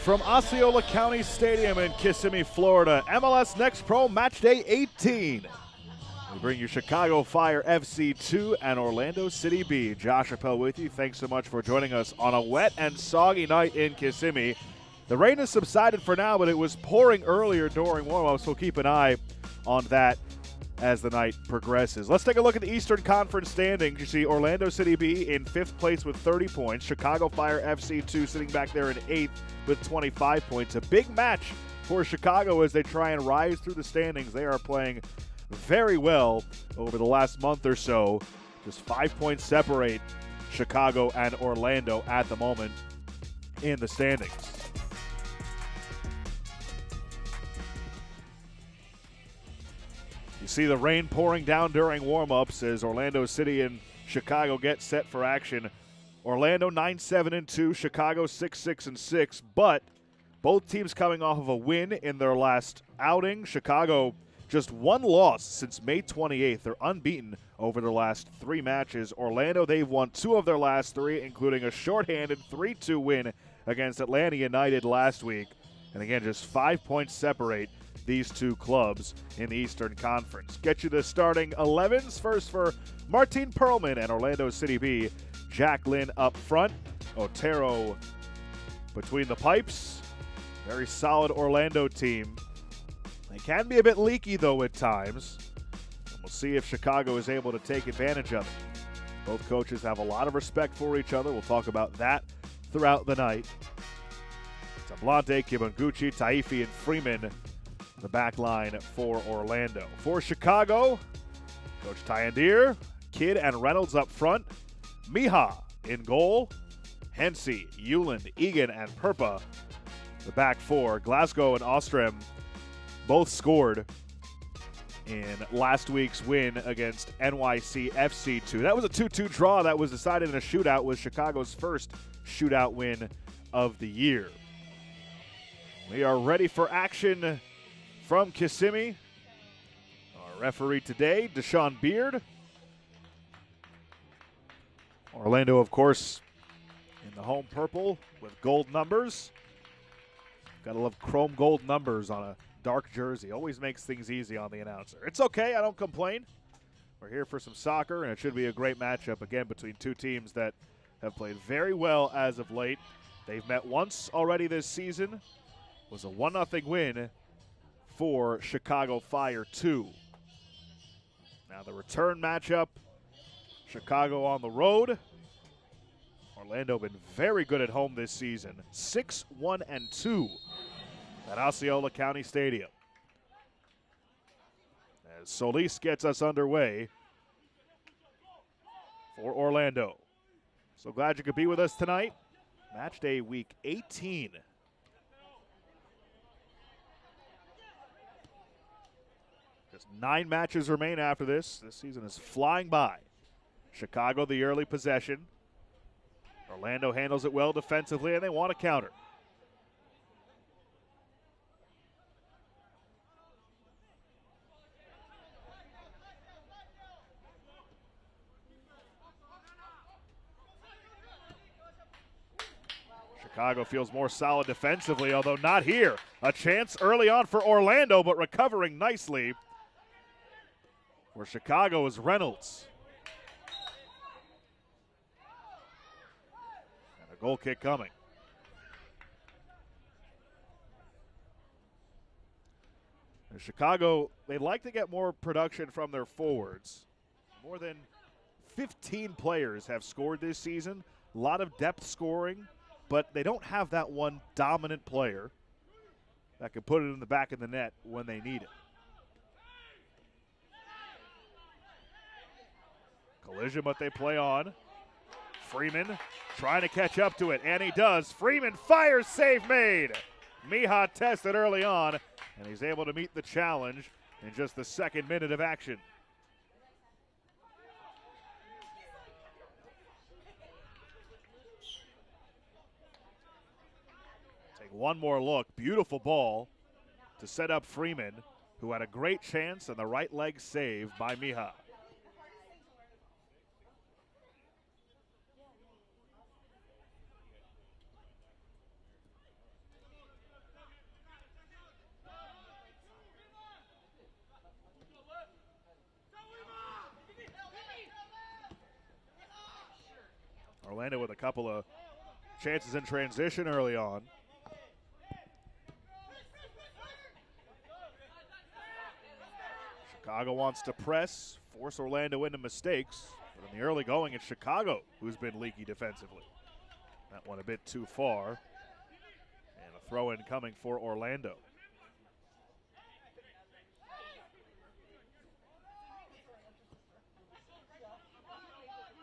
From Osceola County Stadium in Kissimmee, Florida, MLS Next Pro Match Day 18. We bring you Chicago Fire FC 2 and Orlando City B. Josh Appel with you. Thanks so much for joining us on a wet and soggy night in Kissimmee. The rain has subsided for now, but it was pouring earlier during warm-up, so keep an eye on that as the night progresses. Let's take a look at the Eastern Conference standings. You see Orlando City B in 5th place with 30 points. Chicago Fire FC 2 sitting back there in 8th with 25 points. A big match for Chicago as they try and rise through the standings. They are playing very well over the last month or so. Just 5 points separate Chicago and Orlando at the moment in the standings. You see the rain pouring down during warm-ups as Orlando City and Chicago get set for action. Orlando 9-7-2, Chicago 6-6-6, but both teams coming off of a win in their last outing. Chicago just one loss since May 28th. They're unbeaten over their last 3 matches. Orlando, they've won 2 of their last 3, including a shorthanded 3-2 win against Atlanta United last week. And again, just 5 points separate these two clubs in the Eastern Conference. Get you the starting 11s. First for Martin Perlman and Orlando City B. Jack Lynn up front. Otero between the pipes. Very solid Orlando team. They can be a bit leaky, though, at times. And we'll see if Chicago is able to take advantage of it. Both coaches have a lot of respect for each other. We'll talk about that throughout the night. Tablante, Kibanguchi, Taifi, and Freeman, the back line for Orlando. For Chicago, Coach Tyandir, Kidd, and Reynolds up front. Mija in goal. Hensey, Euland, Egan, and Perpa, the back 4. Glasgow and Ostrom both scored in last week's win against NYC FC 2. That was a 2-2 draw that was decided in a shootout, was Chicago's first shootout win of the year. We are ready for action from Kissimmee. Referee today, Deshaun Beard. Orlando, of course, in the home purple with gold numbers. Gotta love chrome gold numbers on a dark jersey. Always makes things easy on the announcer. It's okay, I don't complain. We're here for some soccer, and it should be a great matchup, again, between two teams that have played very well as of late. They've met once already this season. It was a 1-0 win for Chicago Fire 2. Now the return matchup, Chicago on the road. Orlando been very good at home this season, 6-1-2 at Osceola County Stadium. As Solis gets us underway for Orlando. So glad you could be with us tonight. Match day week 18. Just 9 matches remain after this. This season is flying by. Chicago the early possession. Orlando handles it well defensively, and they want to counter. Chicago feels more solid defensively, although not here. A chance early on for Orlando, but recovering nicely for Chicago is Reynolds. And a goal kick coming. And Chicago, they'd like to get more production from their forwards. More than 15 players have scored this season. A lot of depth scoring, but they don't have that one dominant player that can put it in the back of the net when they need it. Collision, but they play on. Freeman trying to catch up to it, and he does. Freeman fires, save made. Mija tested early on, and he's able to meet the challenge in just the second minute of action. Take one more look. Beautiful ball to set up Freeman, who had a great chance and the right leg save by Mija. Orlando with a couple of chances in transition early on. Chicago wants to press, force Orlando into mistakes, but in the early going, it's Chicago who's been leaky defensively. That one a bit too far, and a throw-in coming for Orlando.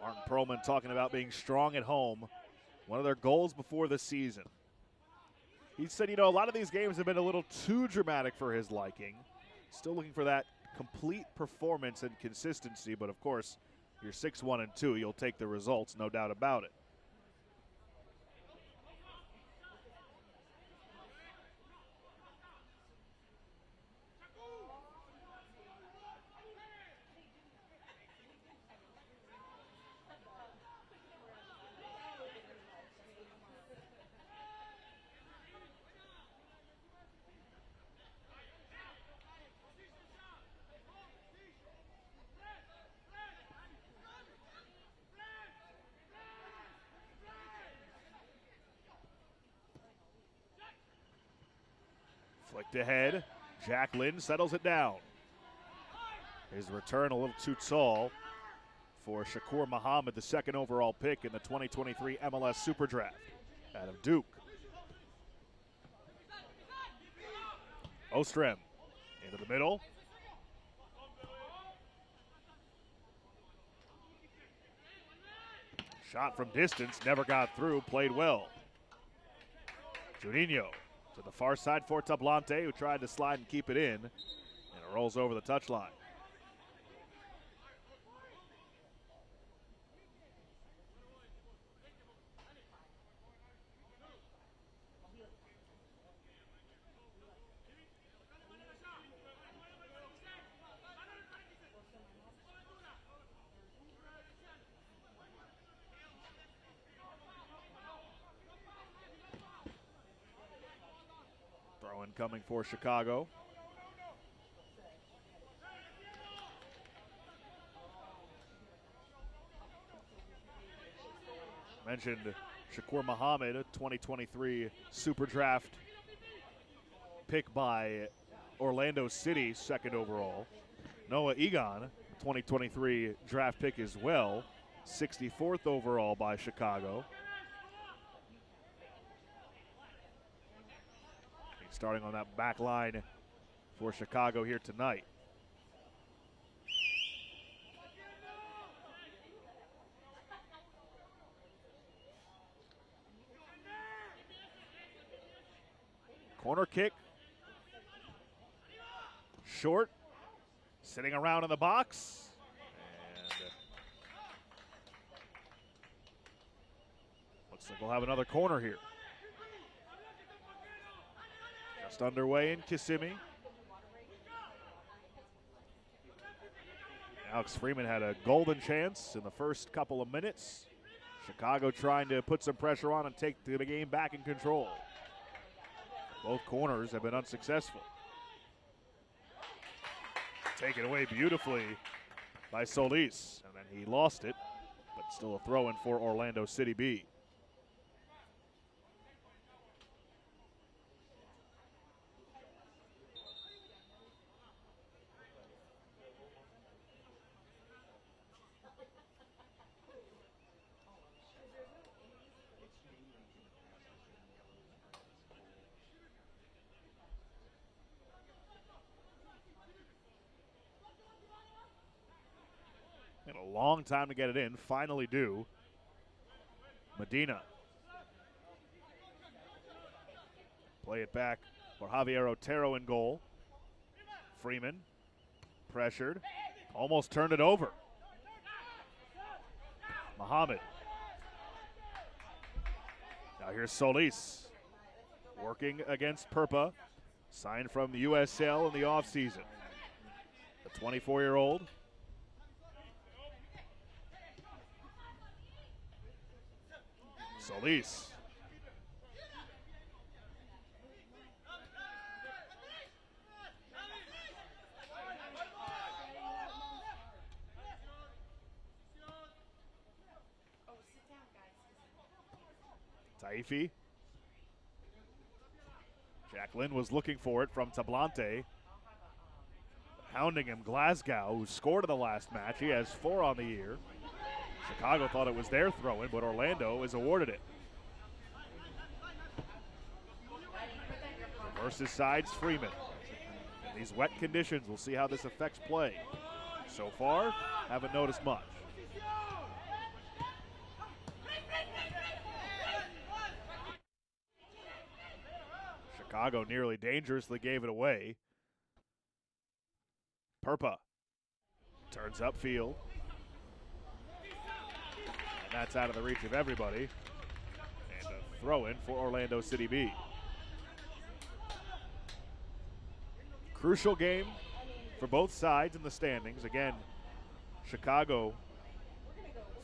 Martin Perlman talking about being strong at home. One of their goals before the season. He said, a lot of these games have been a little too dramatic for his liking. Still looking for that complete performance and consistency, but of course, you're 6-1-2. You'll take the results, no doubt about it. Flicked ahead. Jack Lynn settles it down. His return a little too tall for Shakur Muhammad, the second overall pick in the 2023 MLS Super Draft out of Duke. Ostrem into the middle. Shot from distance, never got through, played well. Juninho to the far side for Tablante, who tried to slide and keep it in, and it rolls over the touchline. Run coming for Chicago. Mentioned Shakur Muhammad, a 2023 Super Draft pick by Orlando City, second overall. Noah Egan, 2023 draft pick as well, 64th overall by Chicago. He's starting on that back line for Chicago here tonight. Corner kick. Short. Sitting around in the box. And looks like we'll have another corner here. Just underway in Kissimmee. Alex Freeman had a golden chance in the first couple of minutes. Chicago trying to put some pressure on and take the game back in control. Both corners have been unsuccessful. Taken away beautifully by Solis, and then he lost it, but still a throw-in for Orlando City B. A long time to get it in, finally do. Medina. Play it back for Javier Otero in goal. Freeman, pressured, almost turned it over. Muhammad. Now here's Solis, working against Perpa, signed from the USL in the offseason. The 24-year-old. Solis. Taifi. Jacqueline was looking for it from Tablante. Hounding him, Glasgow, who scored in the last match. He has 4 on the year. Chicago thought it was their throw-in, but Orlando is awarded it. Reverses sides Freeman. In these wet conditions, we'll see how this affects play. So far, haven't noticed much. Chicago nearly dangerously gave it away. Perpa turns upfield. And that's out of the reach of everybody. And a throw-in for Orlando City B. Crucial game for both sides in the standings. Again, Chicago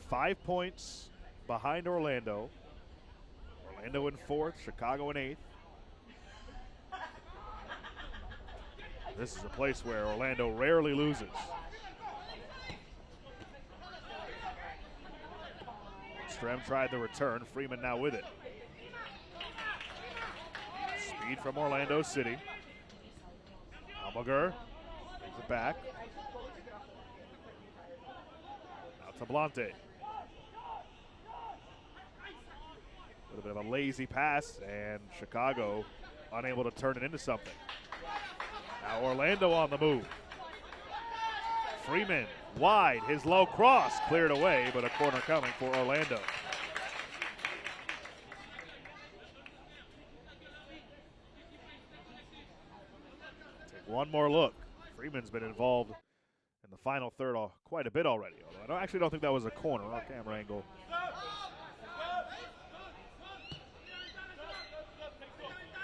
5 points behind Orlando. Orlando in 4th, Chicago in 8th. This is a place where Orlando rarely loses. Strem tried the return. Freeman now with it. Speed from Orlando City. Almaguer brings it back. Now Tablante. A little bit of a lazy pass, and Chicago unable to turn it into something. Now Orlando on the move. Freeman wide, his low cross cleared away, but a corner coming for Orlando. Take one more look. Freeman's been involved in the final third quite a bit already. Although I actually don't think that was a corner. Our camera angle.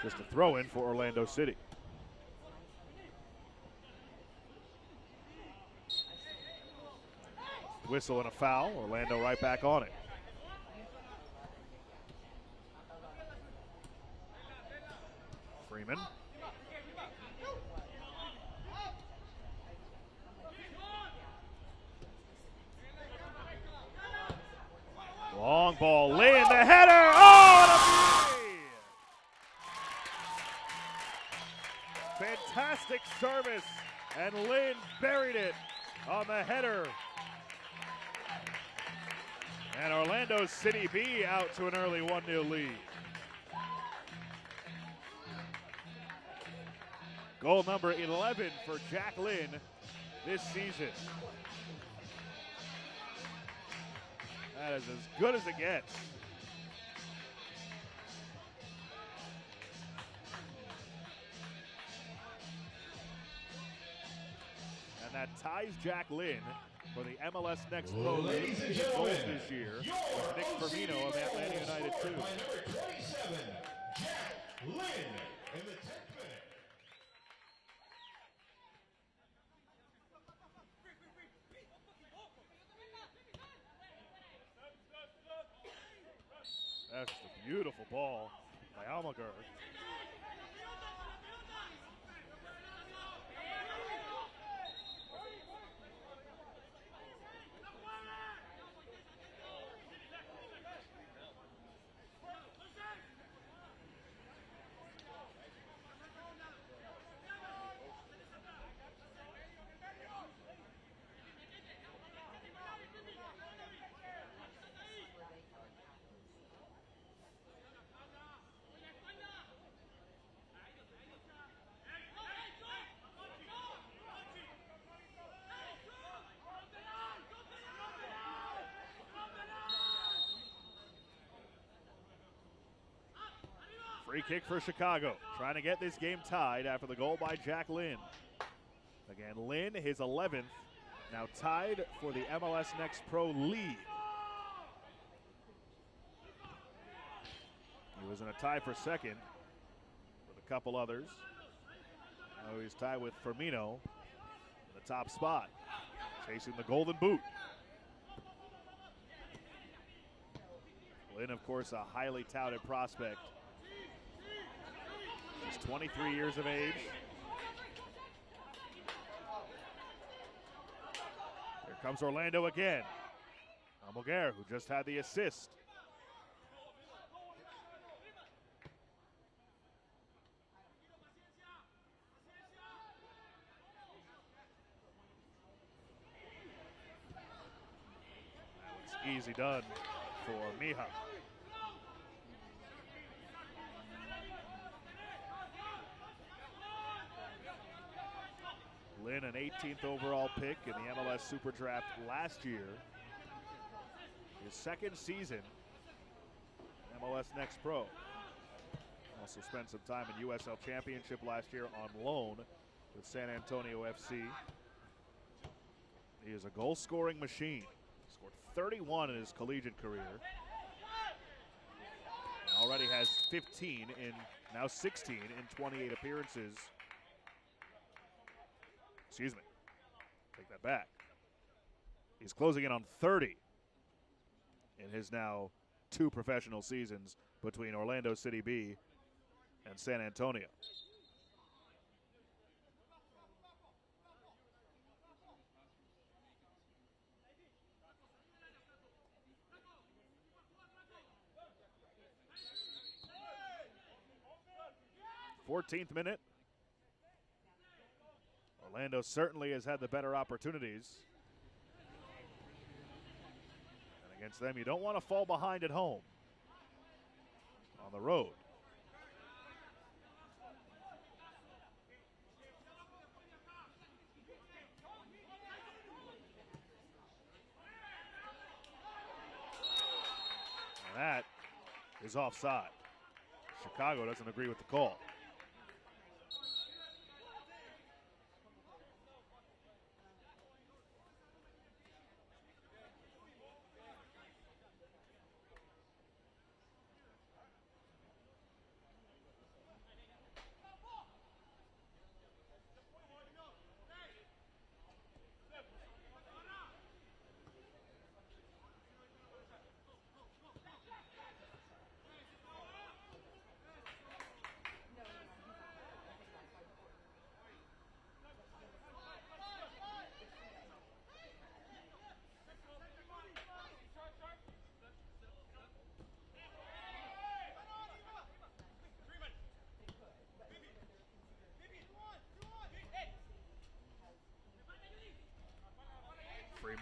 Just a throw in for Orlando City. Whistle and a foul. Orlando right back on it. Freeman Fantastic service, and Lynn buried it on the header. And Orlando City B out to an early 1-0 lead. Goal number 11 for Jack Lynn this season. That is as good as it gets. And that ties Jack Lynn for the MLS Next Pro League goals this year with Nick Firmino of Atlanta United too. By number 27, Jack Lynn in the 10th minute. That's just a beautiful ball by Almaguer. Free kick for Chicago, trying to get this game tied after the goal by Jack Lynn. Again, Lynn, his 11th, now tied for the MLS Next Pro lead. He was in a tie for second with a couple others. Now he's tied with Firmino in the top spot, chasing the golden boot. Lynn, of course, a highly touted prospect. He's 23 years of age. Here comes Orlando again. Almaguer, who just had the assist. That was easy done for Mija. Lynn, an 18th overall pick in the MLS Super Draft last year. His second season in MLS Next Pro. Also spent some time in USL Championship last year on loan with San Antonio FC. He is a goal-scoring machine. Scored 31 in his collegiate career. Already has 15 in, now 16 in 28 appearances. Excuse me, take that back. He's closing in on 30 in his now 2 professional seasons between Orlando City B and San Antonio. Fourteenth minute. Orlando certainly has had the better opportunities. And against them, you don't want to fall behind at home. On the road. And that is offside. Chicago doesn't agree with the call.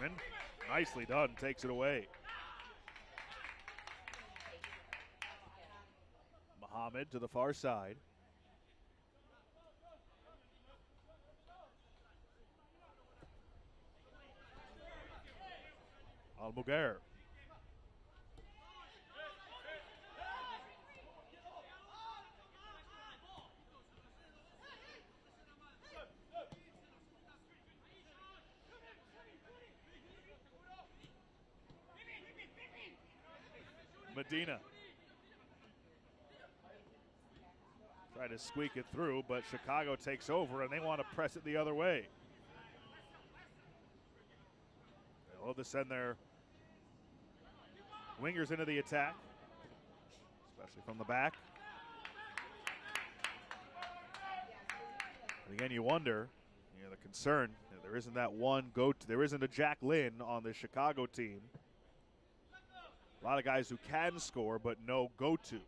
Benjamin, nicely done, takes it away. Muhammad to the far side. Al-Mugair. Medina. Try to squeak it through, but Chicago takes over, and they want to press it the other way. They'll to send their wingers into the attack, especially from the back. And again, you wonder, the concern, there isn't that one go-to. There isn't a Jack Lynn on the Chicago team. A lot of guys who can score, but no go-to.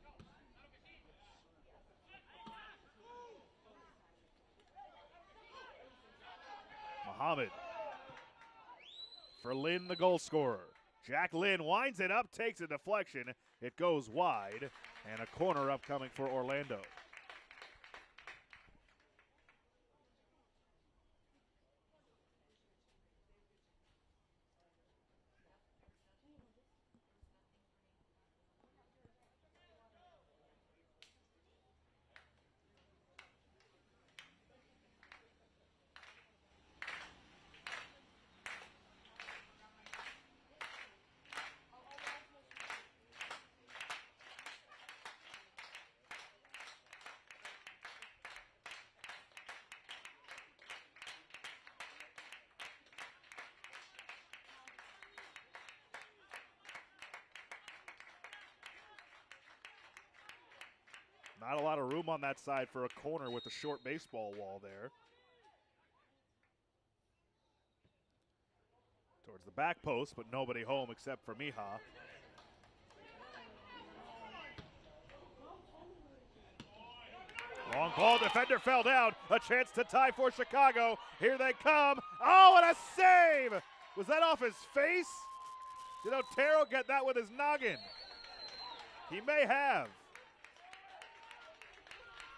Muhammad for Lynn, the goal scorer. Jack Lynn winds it up, takes a deflection. It goes wide, and a corner upcoming for Orlando. Not a lot of room on that side for a corner with a short baseball wall there. Towards the back post, but nobody home except for Mija. Long ball, defender fell down. A chance to tie for Chicago. Here they come. Oh, and a save! Was that off his face? Did Otero get that with his noggin? He may have.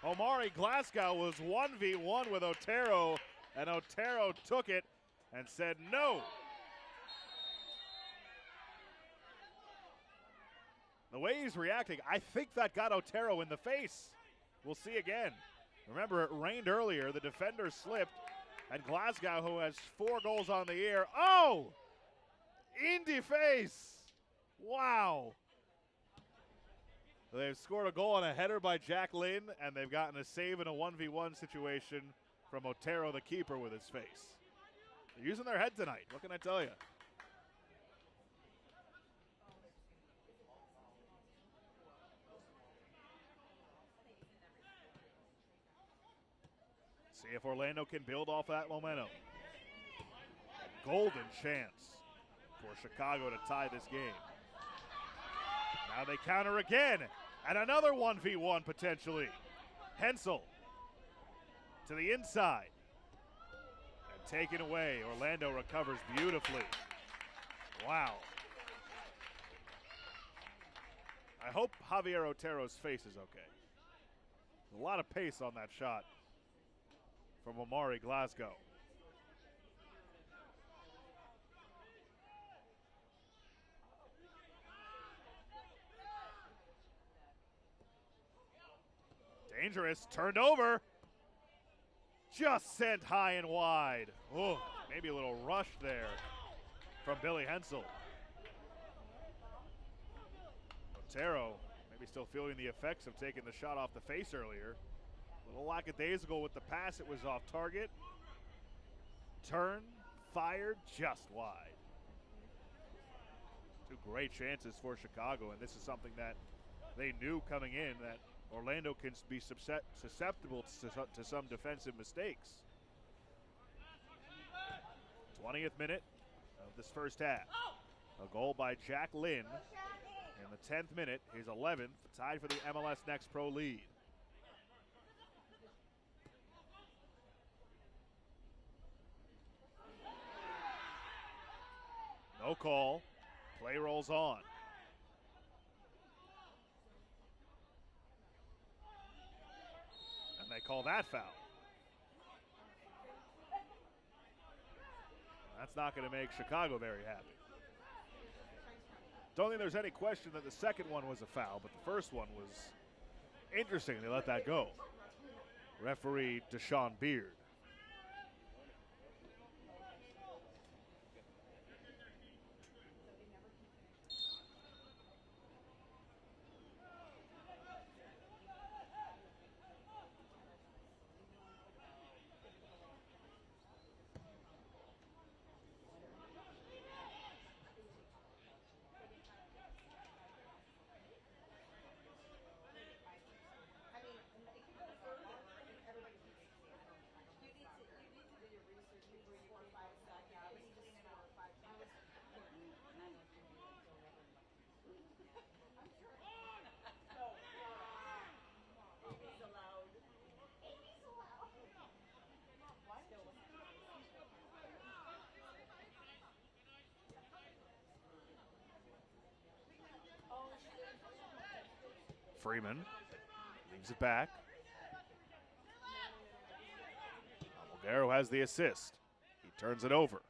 Omari Glasgow was 1v1 with Otero, and Otero took it and said no. The way he's reacting, I think that got Otero in the face. We'll see again. Remember, it rained earlier. The defender slipped, and Glasgow, who has 4 goals on the year, oh! In the face! Wow. They've scored a goal on a header by Jack Lynn, and they've gotten a save in a 1v1 situation from Otero, the keeper, with his face. They're using their head tonight. What can I tell you? See if Orlando can build off that momentum. Golden chance for Chicago to tie this game. Now they counter again, and another 1v1 potentially. Hensel to the inside, and taken away. Orlando recovers beautifully. Wow. I hope Javier Otero's face is okay. A lot of pace on that shot from Omari Glasgow. Dangerous, turned over. Just sent high and wide. Oh, maybe a little rush there from Billy Hensel. Otero maybe still feeling the effects of taking the shot off the face earlier. A little lackadaisical with the pass. It was off target. Turn, fired, just wide. 2 great chances for Chicago, and this is something that they knew coming in, that Orlando can be susceptible to some defensive mistakes. 20th minute of this first half. A goal by Jack Lynn in the 10th minute, his 11th, tied for the MLS Next Pro lead. call. Play rolls on. And they call that foul. That's not going to make Chicago very happy. Don't think there's any question that the second one was a foul, but the first one was interesting. They let that go. Referee Deshaun Beard. Freeman leaves it back. Mulgaro has the assist. He turns it over.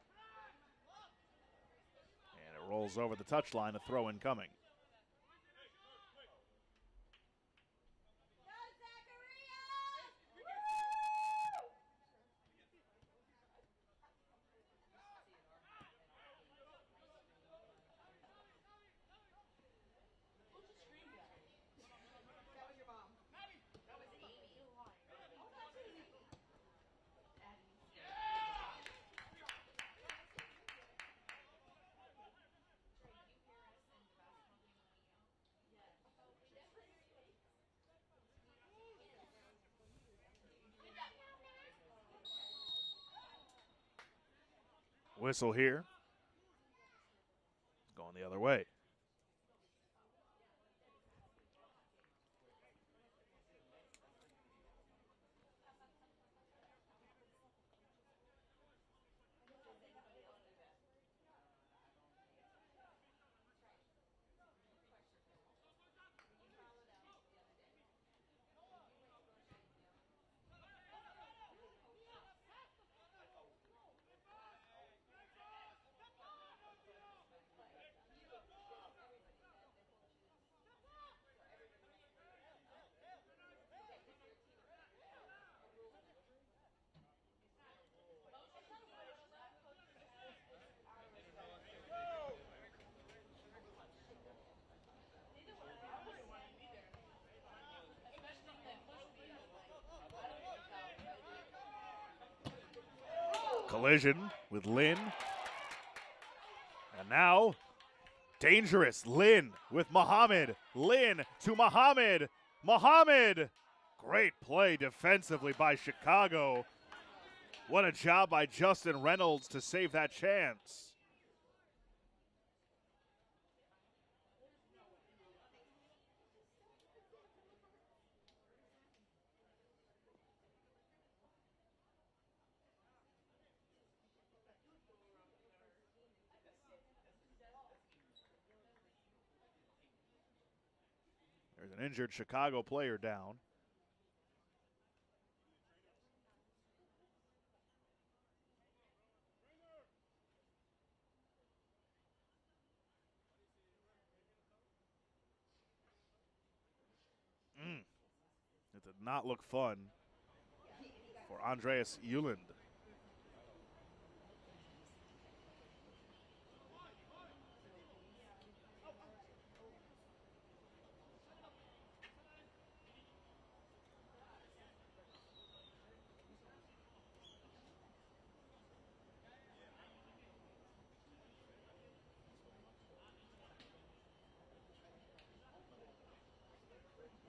And it rolls over the touchline, a throw-in coming. Whistle here. Going the other way. Collision with Lynn. And now, dangerous Lynn with Muhammad. Lynn to Muhammad. Muhammad! Great play defensively by Chicago. What a job by Justin Reynolds to save that chance. There's an injured Chicago player down. It did not look fun for Andreas Euland.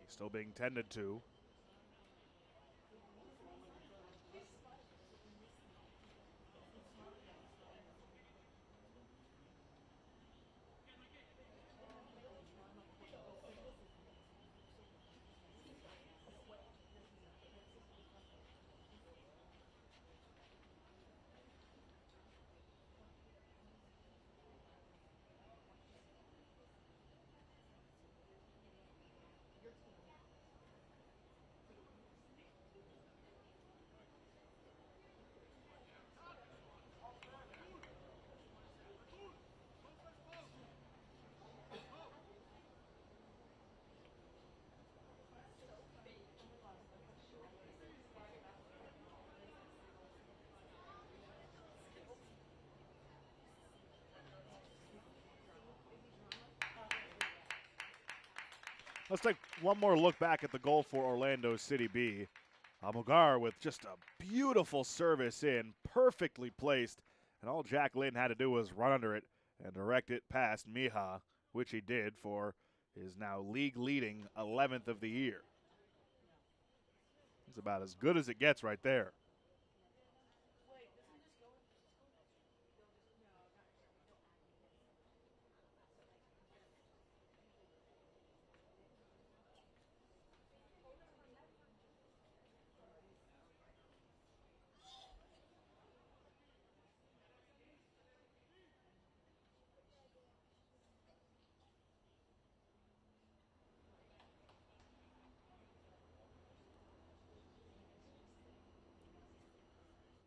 He's still being tended to. Let's take one more look back at the goal for Orlando City B. Almogar with just a beautiful service in, perfectly placed, and all Jack Lynn had to do was run under it and direct it past Mija, which he did for his now league-leading 11th of the year. It's about as good as it gets right there.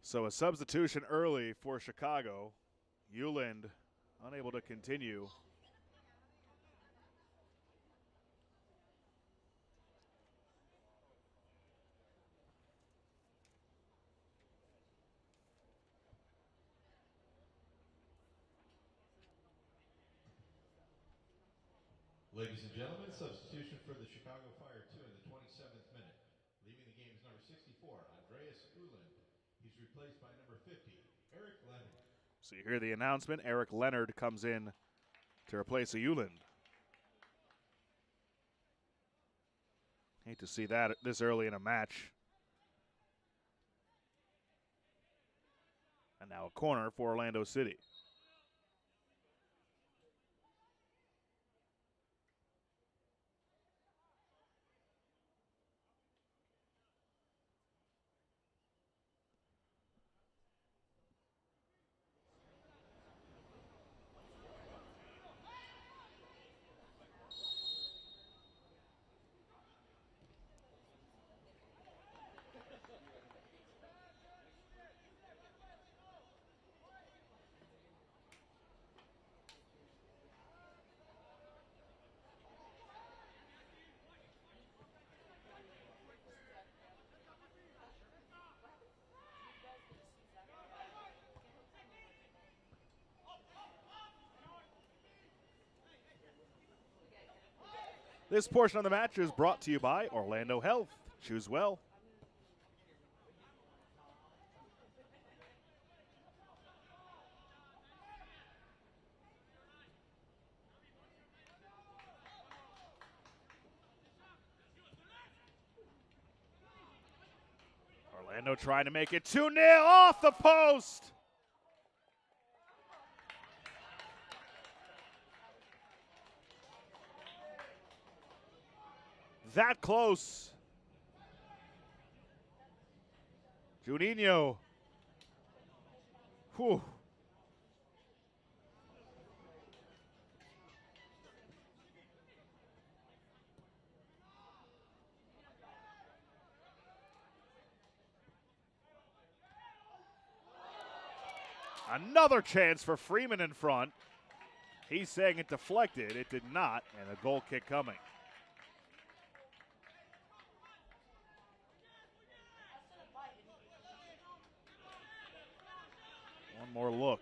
So a substitution early for Chicago. Euland unable to continue. Ladies and gentlemen, substitution for the Chicago Fire 2 in the 27th minute. Leaving the game is number 64, Andreas Uland. He's replaced by number 50, Eric Leonard. So you hear the announcement. Eric Leonard comes in to replace Euland. Hate to see that this early in a match. And now a corner for Orlando City. This portion of the match is brought to you by Orlando Health. Choose well. Orlando trying to make it 2-0 off the post. That close. Juninho. Whew. Another chance for Freeman in front. He's saying it deflected. It did not, and a goal kick coming. One more look.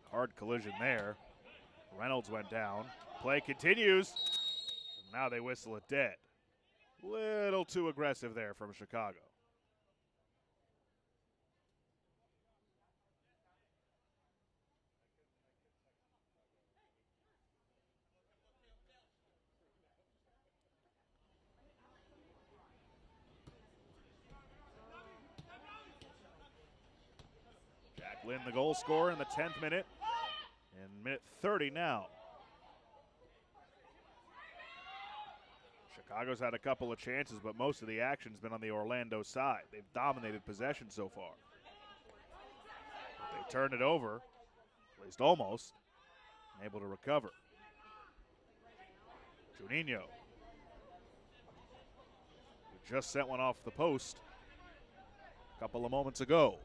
Hard collision there. Reynolds went down. Play continues. Now they whistle it dead. Little too aggressive there from Chicago. Jack Lynn, the goal scorer in the 10th minute. And minute 30 now. Chicago's had a couple of chances, but most of the action's been on the Orlando side. They've dominated possession so far. But they turned it over, at least almost, and able to recover. Juninho, who just sent one off the post a couple of moments ago.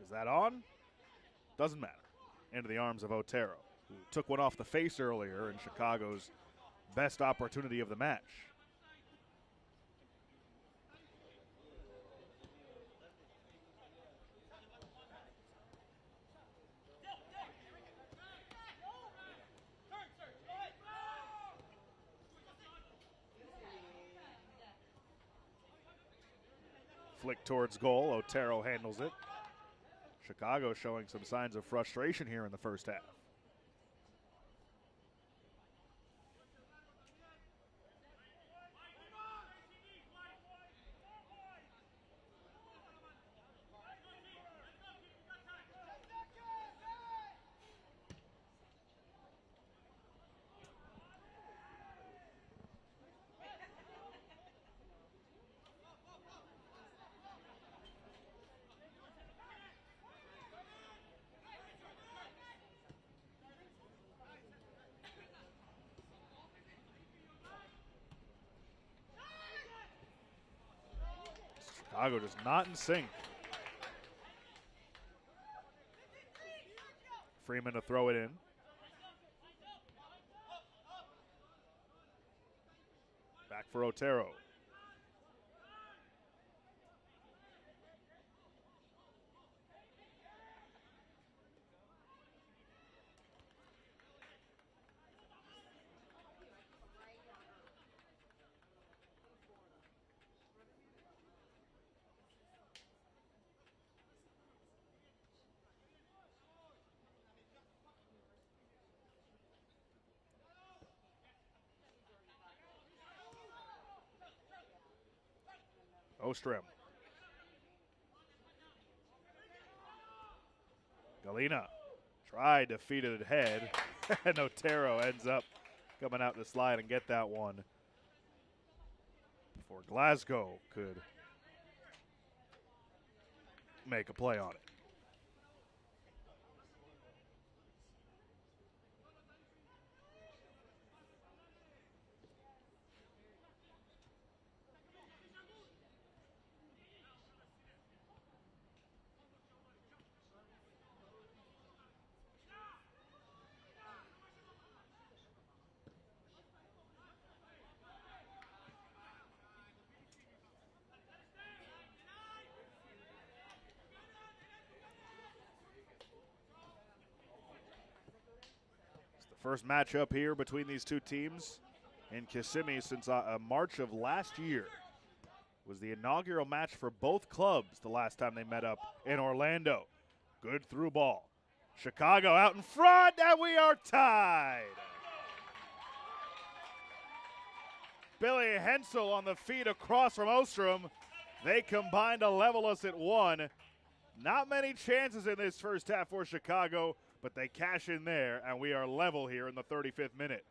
Is that on? Doesn't matter. Into the arms of Otero, who took one off the face earlier in Chicago's best opportunity of the match. Flick towards goal. Otero handles it. Chicago showing some signs of frustration here in the first half. Chicago just not in sync. Freeman to throw it in. Back for Otero. Ostrom. Galena tried to feed it ahead, and Otero ends up coming out to slide and get that one before Glasgow could make a play on it. First matchup here between these two teams in Kissimmee since March of last year. Was the inaugural match for both clubs the last time they met up in Orlando. Good through ball. Chicago out in front, and we are tied. Billy Hensel on the feed across from Ostrom. They combined to level us at 1. Not many chances in this first half for Chicago, but they cash in there, and we are level here in the 35th minute.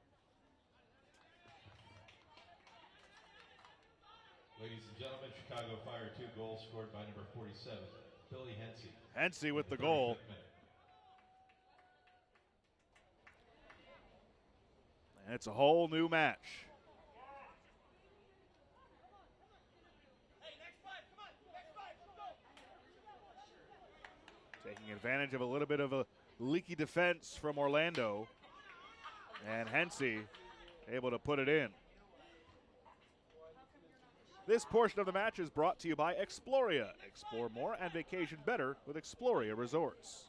Ladies and gentlemen, Chicago Fire 2 goals scored by number 47, Billy Hensey. Hensey with the goal. And it's a whole new match. Taking advantage of a little bit of a leaky defense from Orlando. And Hensey able to put it in. This portion of the match is brought to you by Exploria. Explore more and vacation better with Exploria Resorts.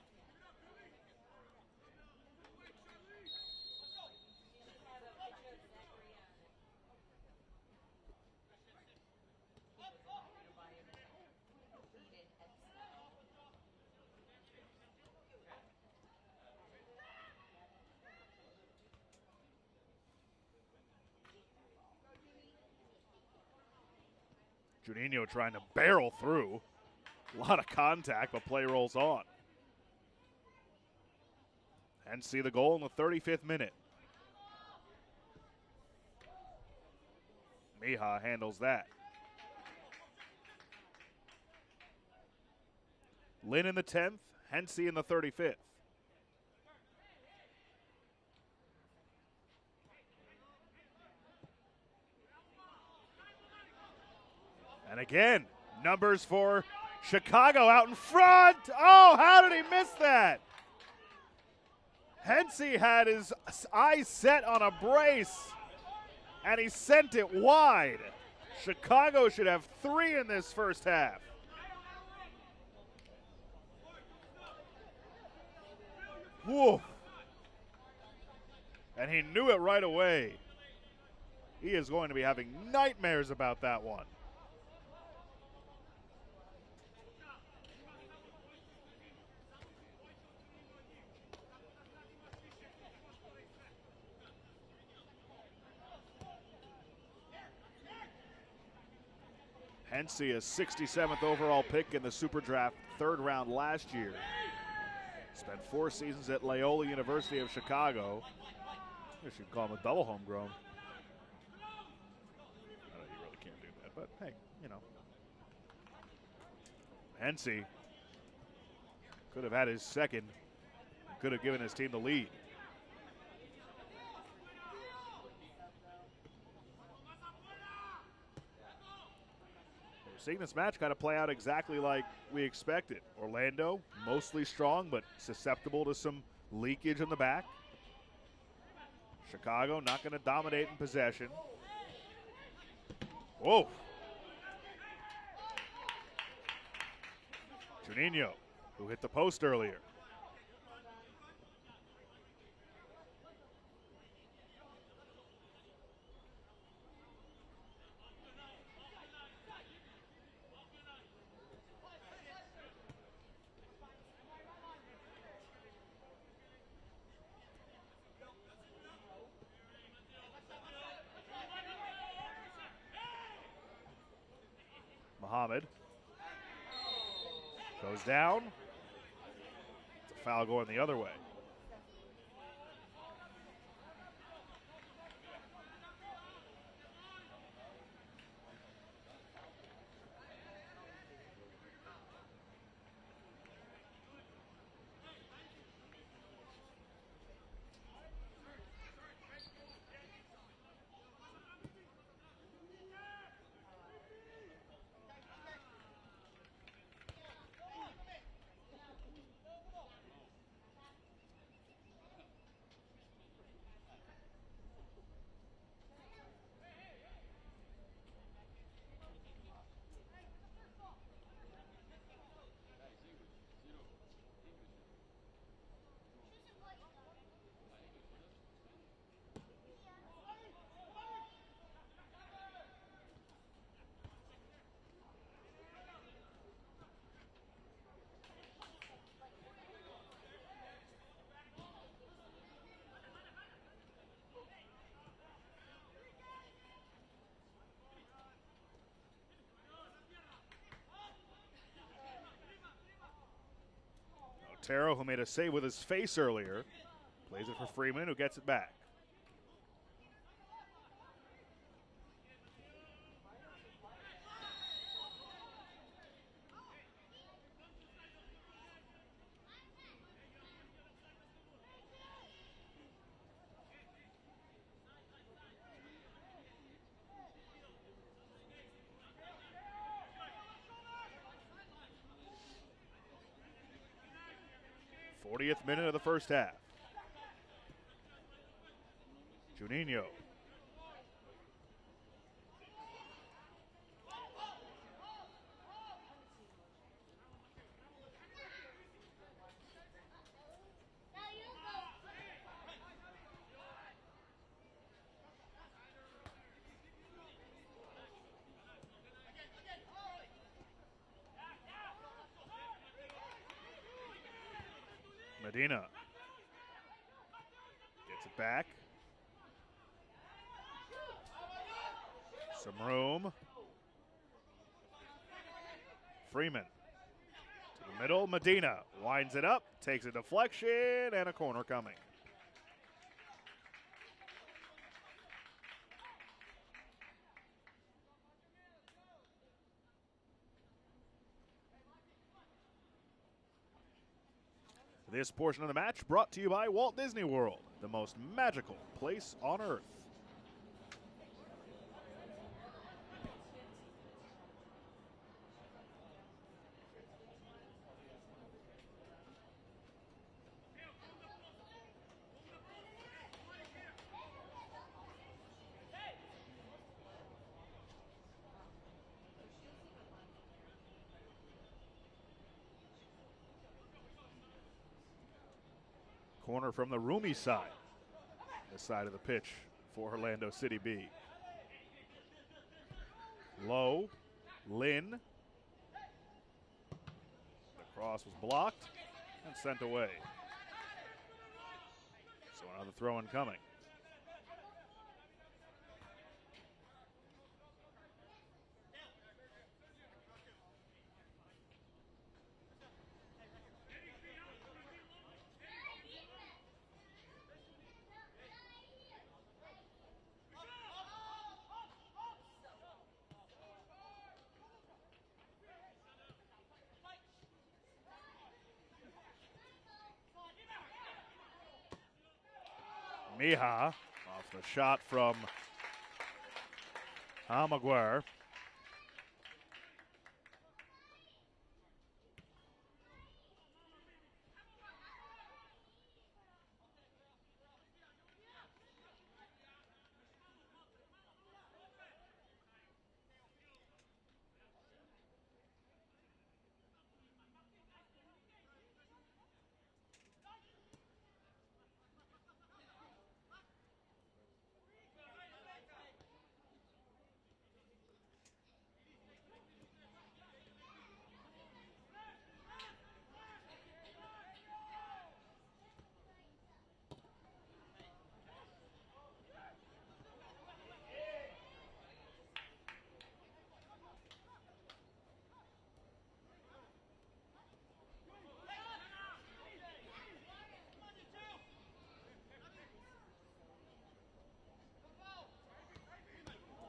Juninho trying to barrel through. A lot of contact, but play rolls on. And see the goal in the 35th minute. Mija handles that. Lynn in the 10th, Hensey in the 35th. And again, numbers for Chicago out in front. Oh, how did he miss that? Hensey had his eyes set on a brace, and he sent it wide. Chicago should have 3 in this first half. Whoa. And he knew it right away. He is going to be having nightmares about that one. Hensey, a 67th overall pick in the Super Draft, 3rd round last year. Spent 4 seasons at Loyola University of Chicago. I guess you'd call him a double homegrown. I know you really can't do that, but hey, you know. Hensey could have had his second, could have given his team the lead. Seeing this match kind of play out exactly like we expected. Orlando, mostly strong, but susceptible to some leakage in the back. Chicago not going to dominate in possession. Whoa. Juninho, who hit the post earlier. Muhammad goes down. It's a foul going the other way. Otero, who made a save with his face earlier, plays it for Freeman, who gets it back. th minute of the first half. Juninho. Medina gets it back. Some room. Freeman to the middle. Medina winds it up, takes a deflection, and a corner coming. This portion of the match brought to you by Walt Disney World, the most magical place on earth. Corner from the roomy side. This side of the pitch for Orlando City B. Low, Lynn. The cross was blocked and sent away. So another throw-in coming. Mija off the shot from Almaguer.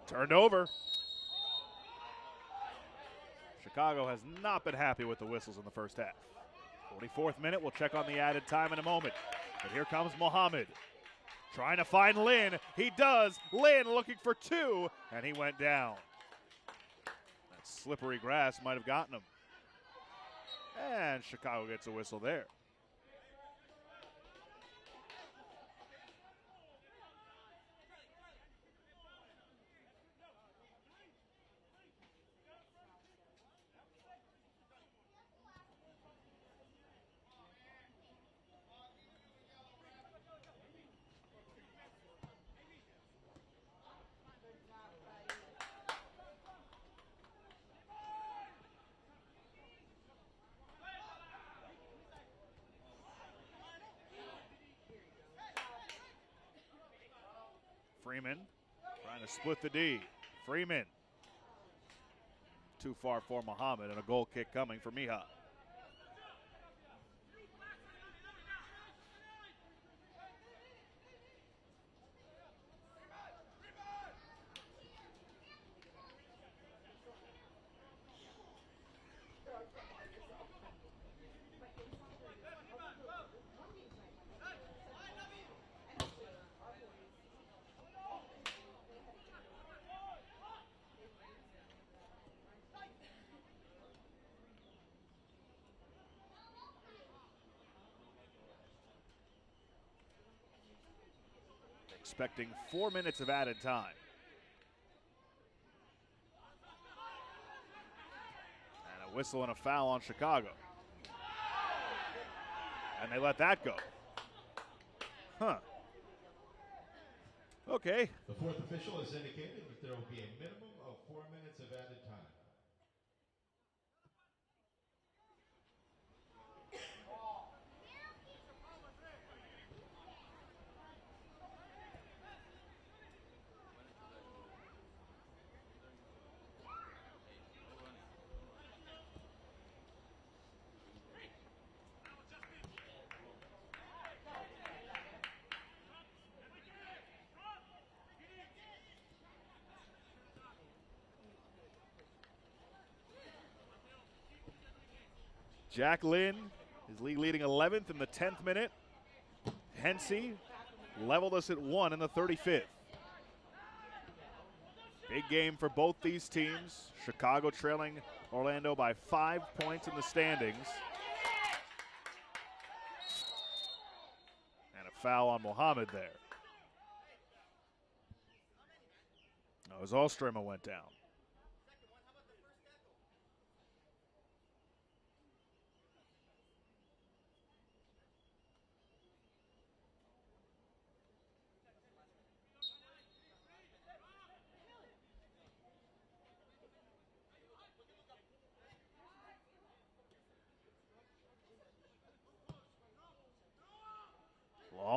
Turned over. Chicago has not been happy with the whistles in the first half. 44th minute, we'll check on the added time in a moment. But here comes Mohammed. Trying to find Lynn. He does. Lynn looking for two, and he went down. That slippery grass might have gotten him. And Chicago gets a whistle there. Freeman trying to split the D. Freeman. Too far for Muhammad, and a goal kick coming for Mija. Expecting 4 minutes of added time. And a whistle and a foul on Chicago. And they let that go. Huh. Okay. The fourth official has indicated that there will be a minimum of 4 minutes of added time. Jack Lynn is leading 11th in the 10th minute. Hensey leveled us at 1 in the 35th. Big game for both these teams. Chicago trailing Orlando by 5 points in the standings. And a foul on Mohammed there. As Ostrema went down.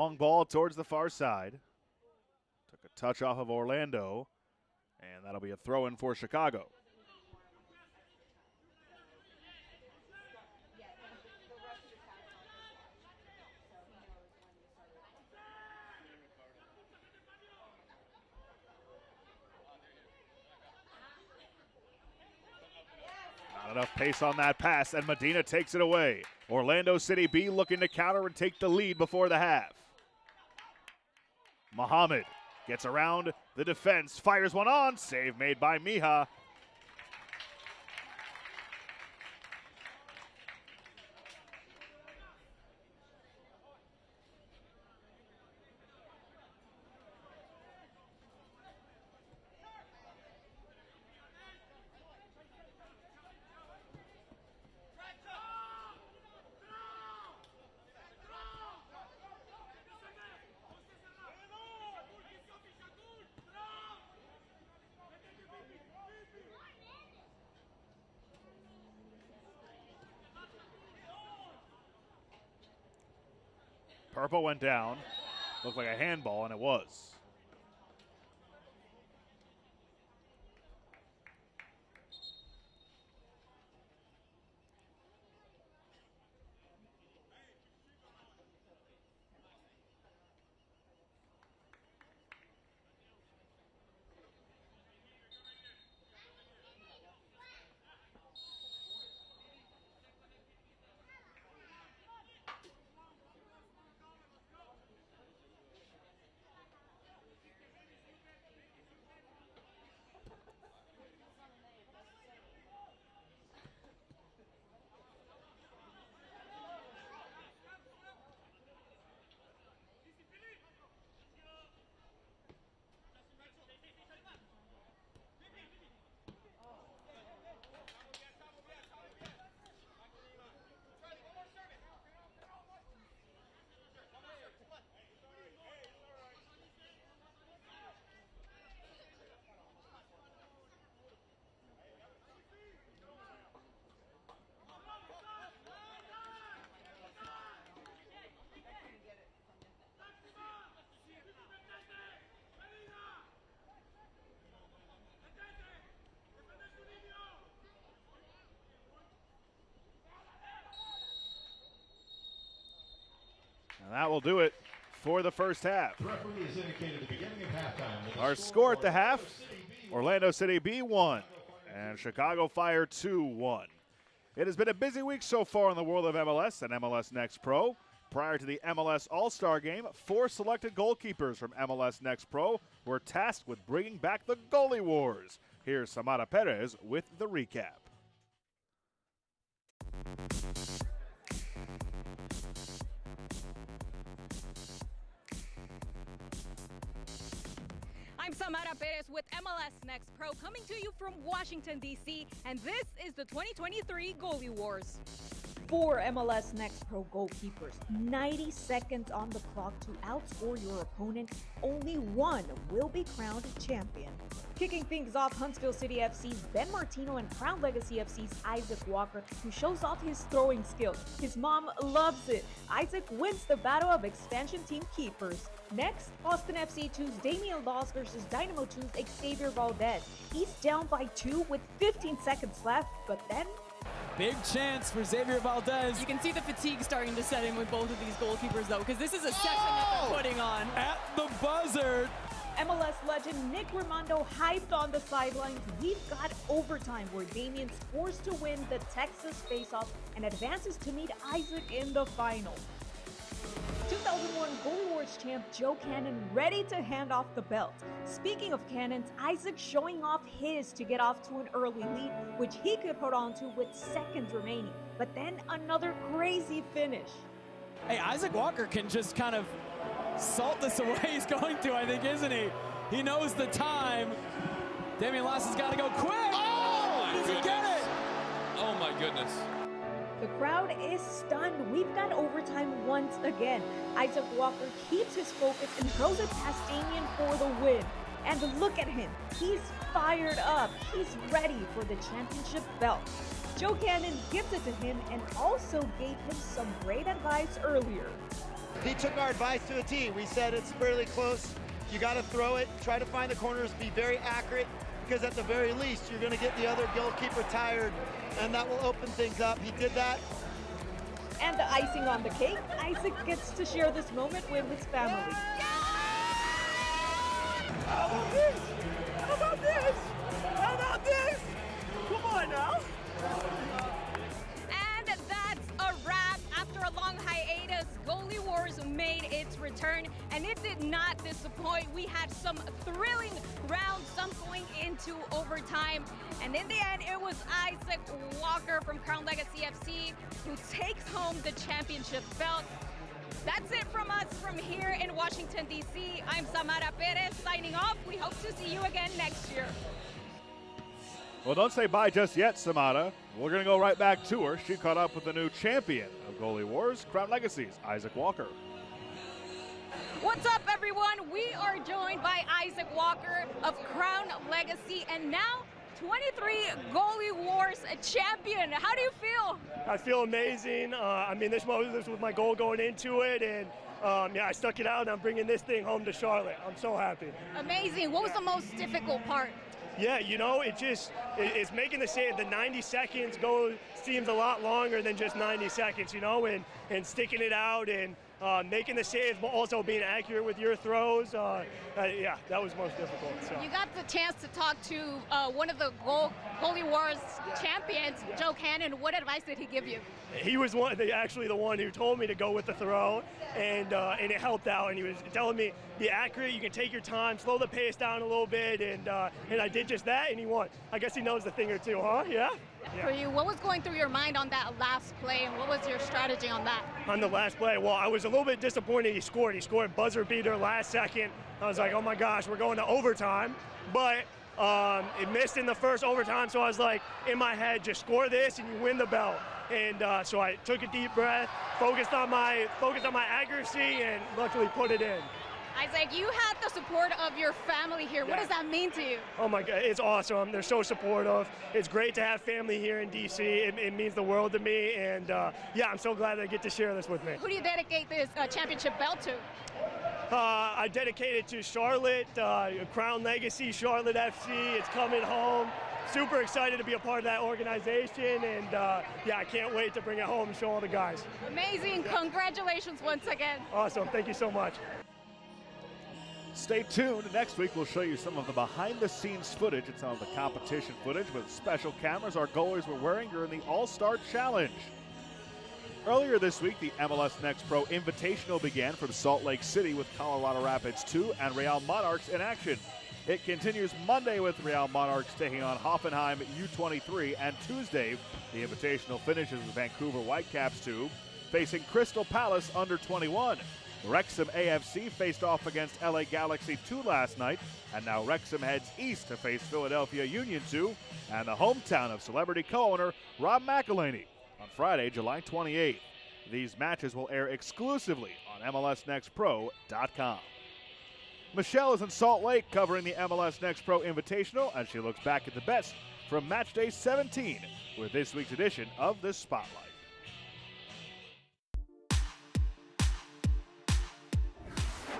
Long ball towards the far side. Took a touch off of Orlando, and that'll be a throw-in for Chicago. Not enough pace on that pass, and Medina takes it away. Orlando City B looking to counter and take the lead before the half. Muhammad gets around the defense, fires one on, save made by Mija. Purple went down. Looked like a handball, and it was. And that will do it for the first half. The referee has indicated the beginning of halftime. Our score at the half, Orlando City B 1 and Chicago Fire 2-1. It has been a busy week so far in the world of MLS and MLS Next Pro. Prior to the MLS All-Star Game, 4 selected goalkeepers from MLS Next Pro were tasked with bringing back the goalie wars. Here's Samara Perez with the recap. I'm Samara Perez with MLS Next Pro, coming to you from Washington, D.C., and this is the 2023 Goalie Wars. 4 MLS Next Pro goalkeepers, 90 seconds on the clock to outscore your opponent. Only one will be crowned champion. Kicking things off, Huntsville City FC's Ben Martino and Crown Legacy FC's Isaac Walker, who shows off his throwing skills. His mom loves it. Isaac wins the battle of expansion team keepers. Next, Austin FC 2's Damian Laws versus Dynamo 2's Xavier Valdez. He's down by 2 with 15 seconds left, but then big chance for Xavier Valdez. You can see the fatigue starting to set in with both of these goalkeepers, though, because this is a session that they're putting on. At the buzzer. MLS legend Nick Raimondo hyped on the sidelines. We've got overtime where Damian scores to win the Texas faceoff and advances to meet Isaac in the final. 2001 Goalie Wars champ Joe Cannon ready to hand off the belt. Speaking of cannons, Isaac showing off his to get off to an early lead, which he could hold on to with seconds remaining. But then another crazy finish. Hey, Isaac Walker can just kind of salt this away. He's going to, I think, isn't he? He knows the time. Damian Lass has got to go quick. Oh, does he get it? Oh, my goodness. The crowd is stunned. We've got overtime once again. Isaac Walker keeps his focus and throws it past Damian for the win. And look at him. He's fired up. He's ready for the championship belt. Joe Cannon gives it to him and also gave him some great advice earlier. He took our advice to a T. We said it's fairly close. You got to throw it, try to find the corners, be very accurate, because at the very least, you're going to get the other goalkeeper tired, and that will open things up. He did that. And the icing on the cake, Isaac gets to share this moment with his family. How about this? How about this? How about this? Come on now. And that's a wrap. After a long hiatus, Goalie Wars made its return, and it did not disappoint. We had some thrilling rounds, some going into overtime, and in the end, it was Isaac Walker from Crown Legacy FC who takes home the championship belt. That's it from us from here in Washington, D.C. I'm Samara Perez signing off. We hope to see you again next year. Well, don't say bye just yet, Samara. We're going to go right back to her. She caught up with the new champion of Goalie Wars, Crown Legacy's Isaac Walker. What's up, everyone? We are joined by Isaac Walker of Crown Legacy, and now 23 Goalie Wars champion. How do you feel? I feel amazing. I mean, this was my goal going into it, and yeah, I stuck it out, and I'm bringing this thing home to Charlotte. I'm so happy. Amazing. What was the most difficult part? Yeah, you know, it's making the save. The 90 seconds seems a lot longer than just 90 seconds, you know, and sticking it out and making the saves, but also being accurate with your throws. Yeah, that was most difficult. So. You got the chance to talk to one of the Goalie Wars champions, Joe Cannon. What advice did he give you? He was actually the one who told me to go with the throw, and it helped out. And he was telling me, be accurate, you can take your time, slow the pace down a little bit, and I did just that, and he won. I guess he knows a thing or two, huh? Yeah? For you, what was going through your mind on that last play, and what was your strategy on that? On the last play, well, I was a little bit disappointed he scored. He scored buzzer beater last second. I was like, oh my gosh, we're going to overtime. But it missed in the first overtime, so I was like, in my head, just score this and you win the belt. And so I took a deep breath, focused on my accuracy, and luckily put it in. Isaac, you had the support of your family here. What does that mean to you? Oh my God, it's awesome. They're so supportive. It's great to have family here in DC. It means the world to me, and yeah, I'm so glad they get to share this with me. Who do you dedicate this championship belt to? I dedicate it to Charlotte, Crown Legacy, Charlotte FC. It's coming home. Super excited to be a part of that organization, and yeah, I can't wait to bring it home and show all the guys. Amazing. Congratulations once again. Awesome. Thank you so much. Stay tuned. Next week, we'll show you some of the behind-the-scenes footage and some of the competition footage with special cameras our goalies were wearing during the All-Star Challenge. Earlier this week, the MLS Next Pro Invitational began from Salt Lake City with Colorado Rapids 2 and Real Monarchs in action. It continues Monday with Real Monarchs taking on Hoffenheim U23, and Tuesday, the Invitational finishes with Vancouver Whitecaps 2 facing Crystal Palace under 21. Wrexham AFC faced off against LA Galaxy 2 last night, and now Wrexham heads east to face Philadelphia Union 2 and the hometown of celebrity co-owner Rob McElhenney on Friday, July 28th. These matches will air exclusively on MLSNextPro.com. Michelle is in Salt Lake covering the MLS Next Pro Invitational as she looks back at the best from Match Day 17 with this week's edition of the Spotlight.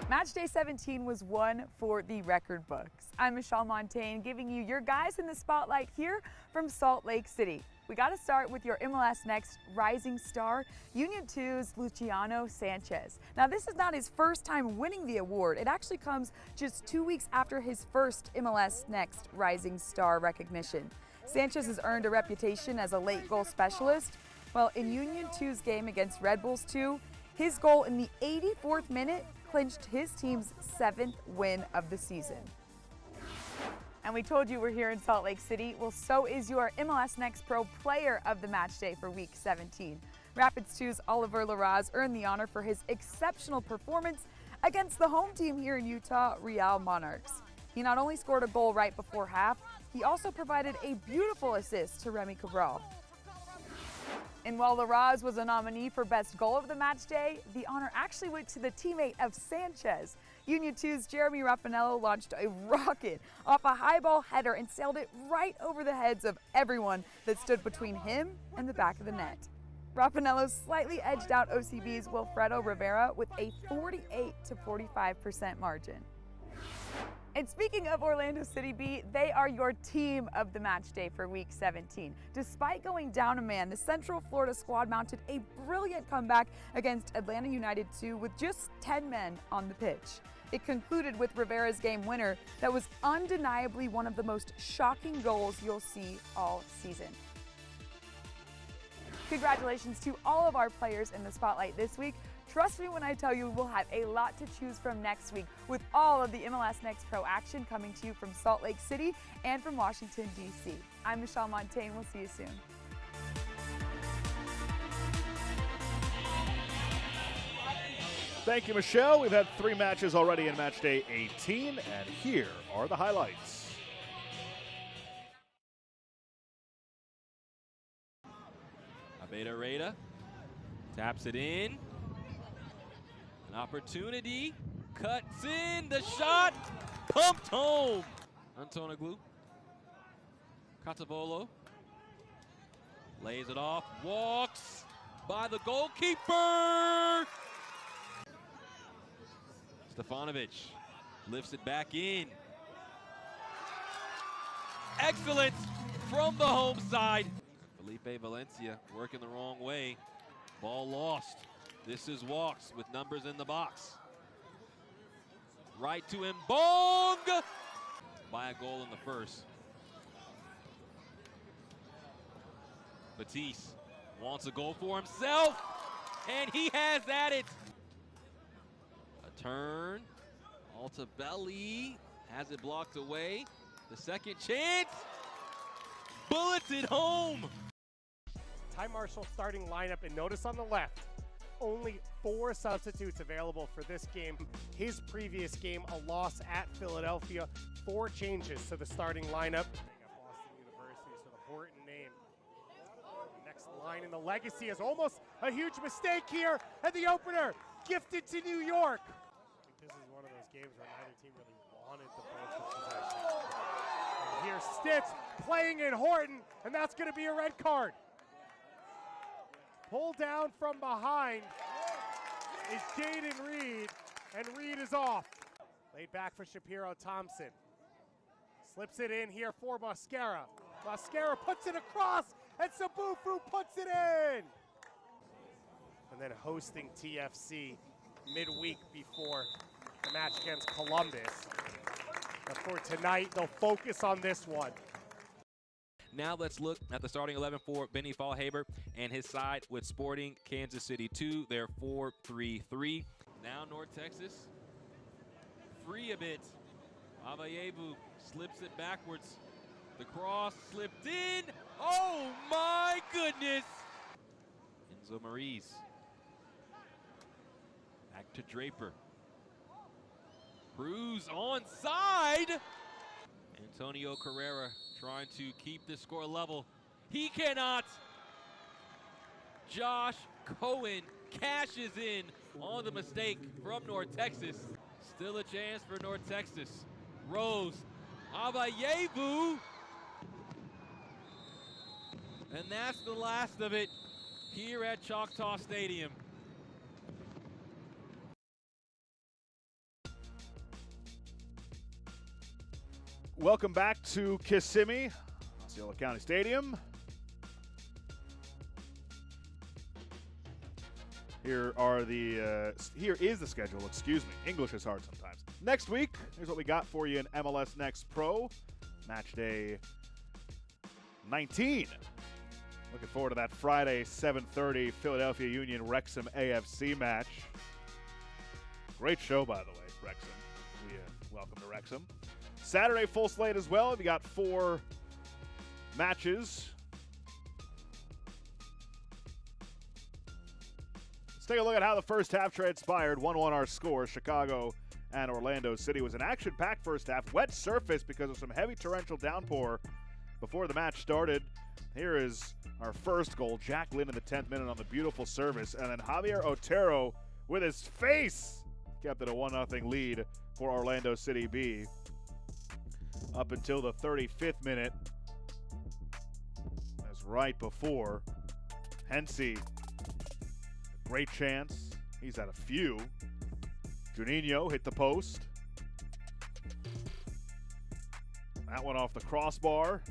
Match Day 17 was one for the record books. I'm Michelle Montaigne giving you your guys in the spotlight here from Salt Lake City. We got to start with your MLS Next rising star, Union 2's Luciano Sanchez. Now, this is not his first time winning the award. It actually comes just 2 weeks after his first MLS Next rising star recognition. Sanchez has earned a reputation as a late goal specialist. Well, in Union 2's game against Red Bulls 2, his goal in the 84th minute clinched his team's 7th win of the season. And we told you we're here in Salt Lake City. Well, so is your MLS Next Pro Player of the Match Day for Week 17. Rapids 2's Oliver Larraz earned the honor for his exceptional performance against the home team here in Utah, Real Monarchs. He not only scored a goal right before half, he also provided a beautiful assist to Remy Cabral. And while Larraz was a nominee for Best Goal of the Match Day, the honor actually went to the teammate of Sanchez. Union 2's Jeremy Raffanello launched a rocket off a high ball header and sailed it right over the heads of everyone that stood between him and the back of the net. Raffanello slightly edged out OCB's Wilfredo Rivera with a 48-45% margin. And speaking of Orlando City B, they are your team of the match day for Week 17. Despite going down a man, the Central Florida squad mounted a brilliant comeback against Atlanta United 2 with just 10 men on the pitch. It concluded with Rivera's game winner that was undeniably one of the most shocking goals you'll see all season. Congratulations to all of our players in the spotlight this week. Trust me when I tell you we'll have a lot to choose from next week with all of the MLS Next Pro action coming to you from Salt Lake City and from Washington, D.C. I'm Michelle Montaigne. We'll see you soon. Thank you, Michelle. We've had 3 matches already in match day 18, and here are the highlights. Abeda Reda taps it in. An opportunity, cuts in, the shot, pumped home. Antonoglu, Catavolo, lays it off, walks by the goalkeeper. Stefanovic lifts it back in. Excellent from the home side. Felipe Valencia working the wrong way. Ball lost. This is Walks with numbers in the box. Right to him, Bong! By a goal in the first. Batiste wants a goal for himself, and he has at it. A turn, Altabelli has it blocked away. The second chance, bullets it home. Ty Marshall starting lineup, and notice on the left, only 4 substitutes available for this game. His previous game, a loss at Philadelphia. 4 changes to the starting lineup. Boston University, so the Horton name. Next line in the legacy is almost a huge mistake here, and the opener gifted to New York. I think this is one of those games where neither team really wanted the ball possession. And here's Stitz playing in Horton, and that's going to be a red card. Pull down from behind is Jaden Reed, and Reed is off. Laid back for Shapiro Thompson. Slips it in here for Mascara. Mascara puts it across, and Sabufu puts it in! And then hosting TFC midweek before the match against Columbus. But for tonight, they'll focus on this one. Now let's look at the starting 11 for Benny Fallhaber and his side with Sporting Kansas City 2. They're 4-3-3. Now North Texas, free a bit. Avayevu slips it backwards. The cross slipped in. Oh my goodness! Enzo Maurice. Back to Draper. Cruz onside. Antonio Carrera trying to keep the score level. He cannot. Josh Cohen cashes in on the mistake from North Texas. Still a chance for North Texas. Rose, Avayevu. And that's the last of it here at Choctaw Stadium. Welcome back to Kissimmee, Osceola County Stadium. Here is the schedule, excuse me. English is hard sometimes. Next week, here's what we got for you in MLS Next Pro. Match day 19. Looking forward to that Friday, 7:30 Philadelphia Union Wrexham AFC match. Great show, by the way, Wrexham. Welcome to Wrexham. Saturday, full slate as well. We got 4 matches. Let's take a look at how the first half transpired. 1-1 our score. Chicago and Orlando City was an action-packed first half. Wet surface because of some heavy torrential downpour before the match started. Here is our first goal. Jack Lynn in the 10th minute on the beautiful service. And then Javier Otero with his face kept it a 1-0 lead for Orlando City B. Up until the 35th minute. That's right before Hensey Great chance. He's had a few. Juninho hit the post. That one off the crossbar.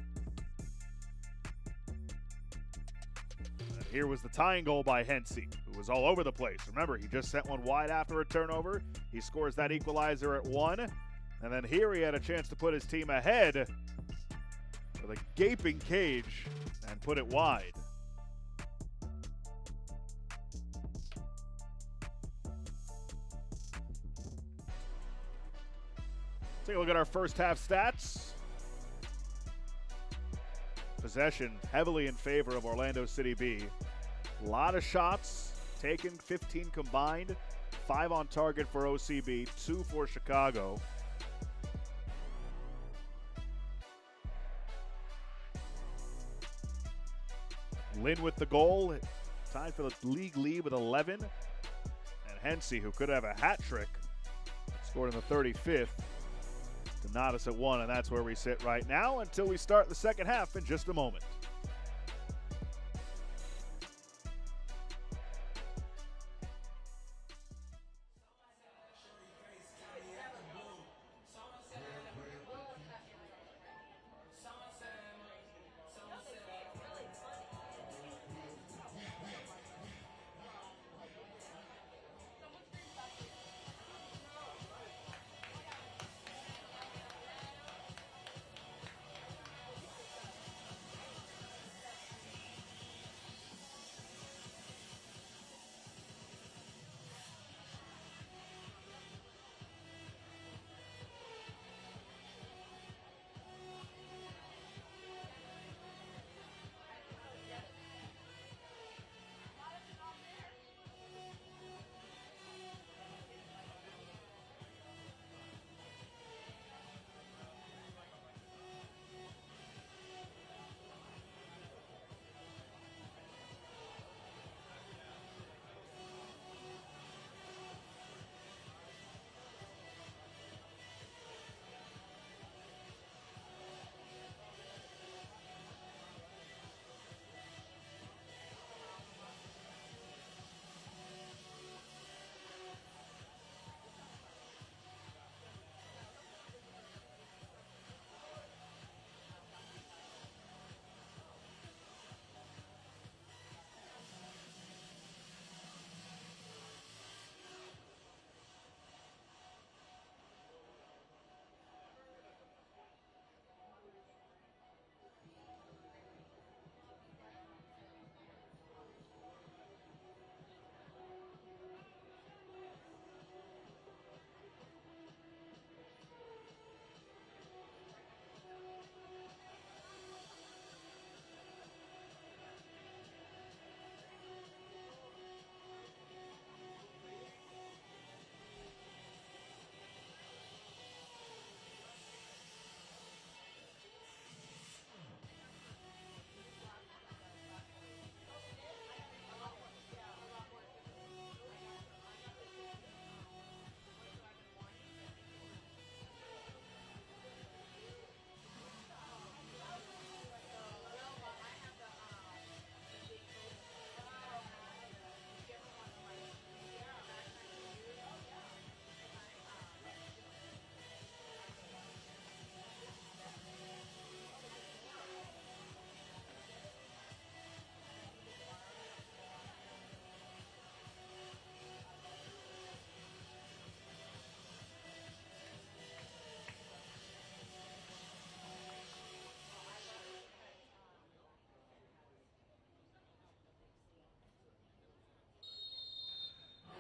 And here was the tying goal by Hensey, who was all over the place. Remember, he just sent one wide after a turnover. He scores that equalizer at 1. And then here he had a chance to put his team ahead with a gaping cage and put it wide. Take a look at our first half stats. Possession heavily in favor of Orlando City B. A lot of shots taken, 15 combined, 5 on target for OCB, 2 for Chicago. Lynn with the goal, tied for the league lead with 11. And Hensey, who could have a hat trick, scored in the 35th. To knot us at 1, and that's where we sit right now until we start the second half in just a moment.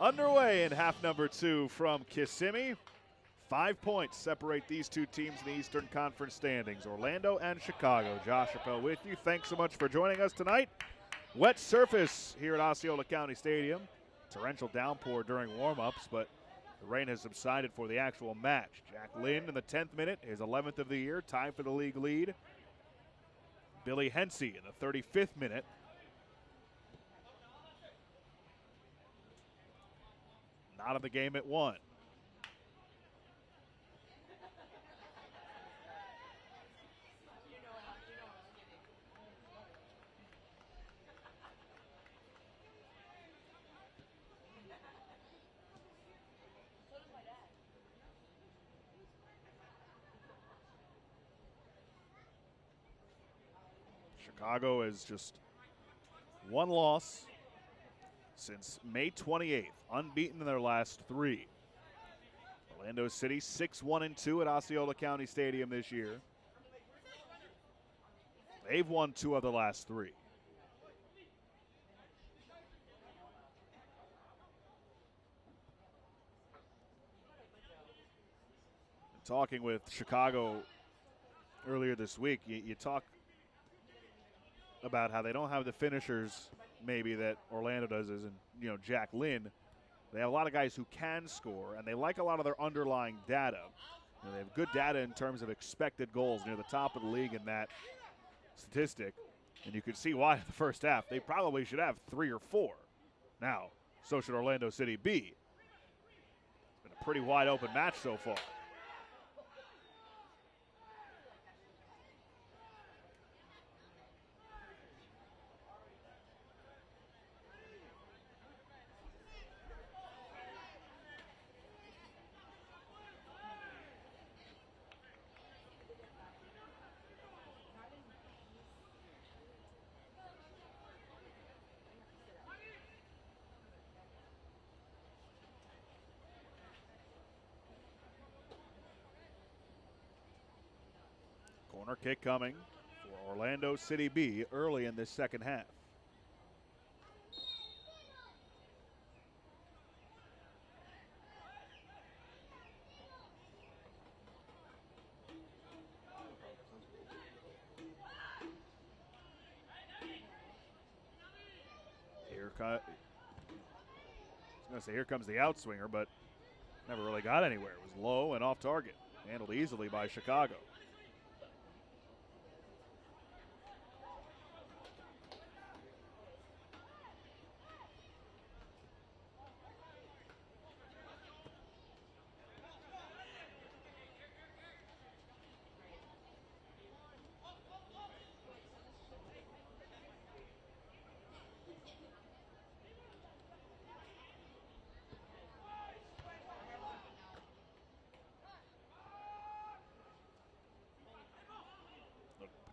Underway in half number 2 from Kissimmee. 5 points separate these two teams in the Eastern Conference standings, Orlando and Chicago. Josh Appel with you. Thanks so much for joining us tonight. Wet surface here at Osceola County Stadium. Torrential downpour during warm-ups, but the rain has subsided for the actual match. Jack Lynn in the 10th minute, his 11th of the year, tied for the league lead. Billy Hensey in the 35th minute. Not in the game at 1. Chicago is just one loss since May 28th, unbeaten in their last 3. Orlando City 6-1-2 at Osceola County Stadium this year. They've won 2 of the last 3. Talking with Chicago earlier this week, you talk about how they don't have the finishers maybe that Orlando does, as in Jack Lynn. They have a lot of guys who can score, and they like a lot of their underlying data. They have good data in terms of expected goals, near the top of the league in that statistic. And you can see why in the first half they probably should have 3 or 4. Now, so should Orlando City B. It's been a pretty wide open match so far. Corner kick coming for Orlando City B early in this second half. Here comes the outswinger, but never really got anywhere. It was low and off target. Handled easily by Chicago.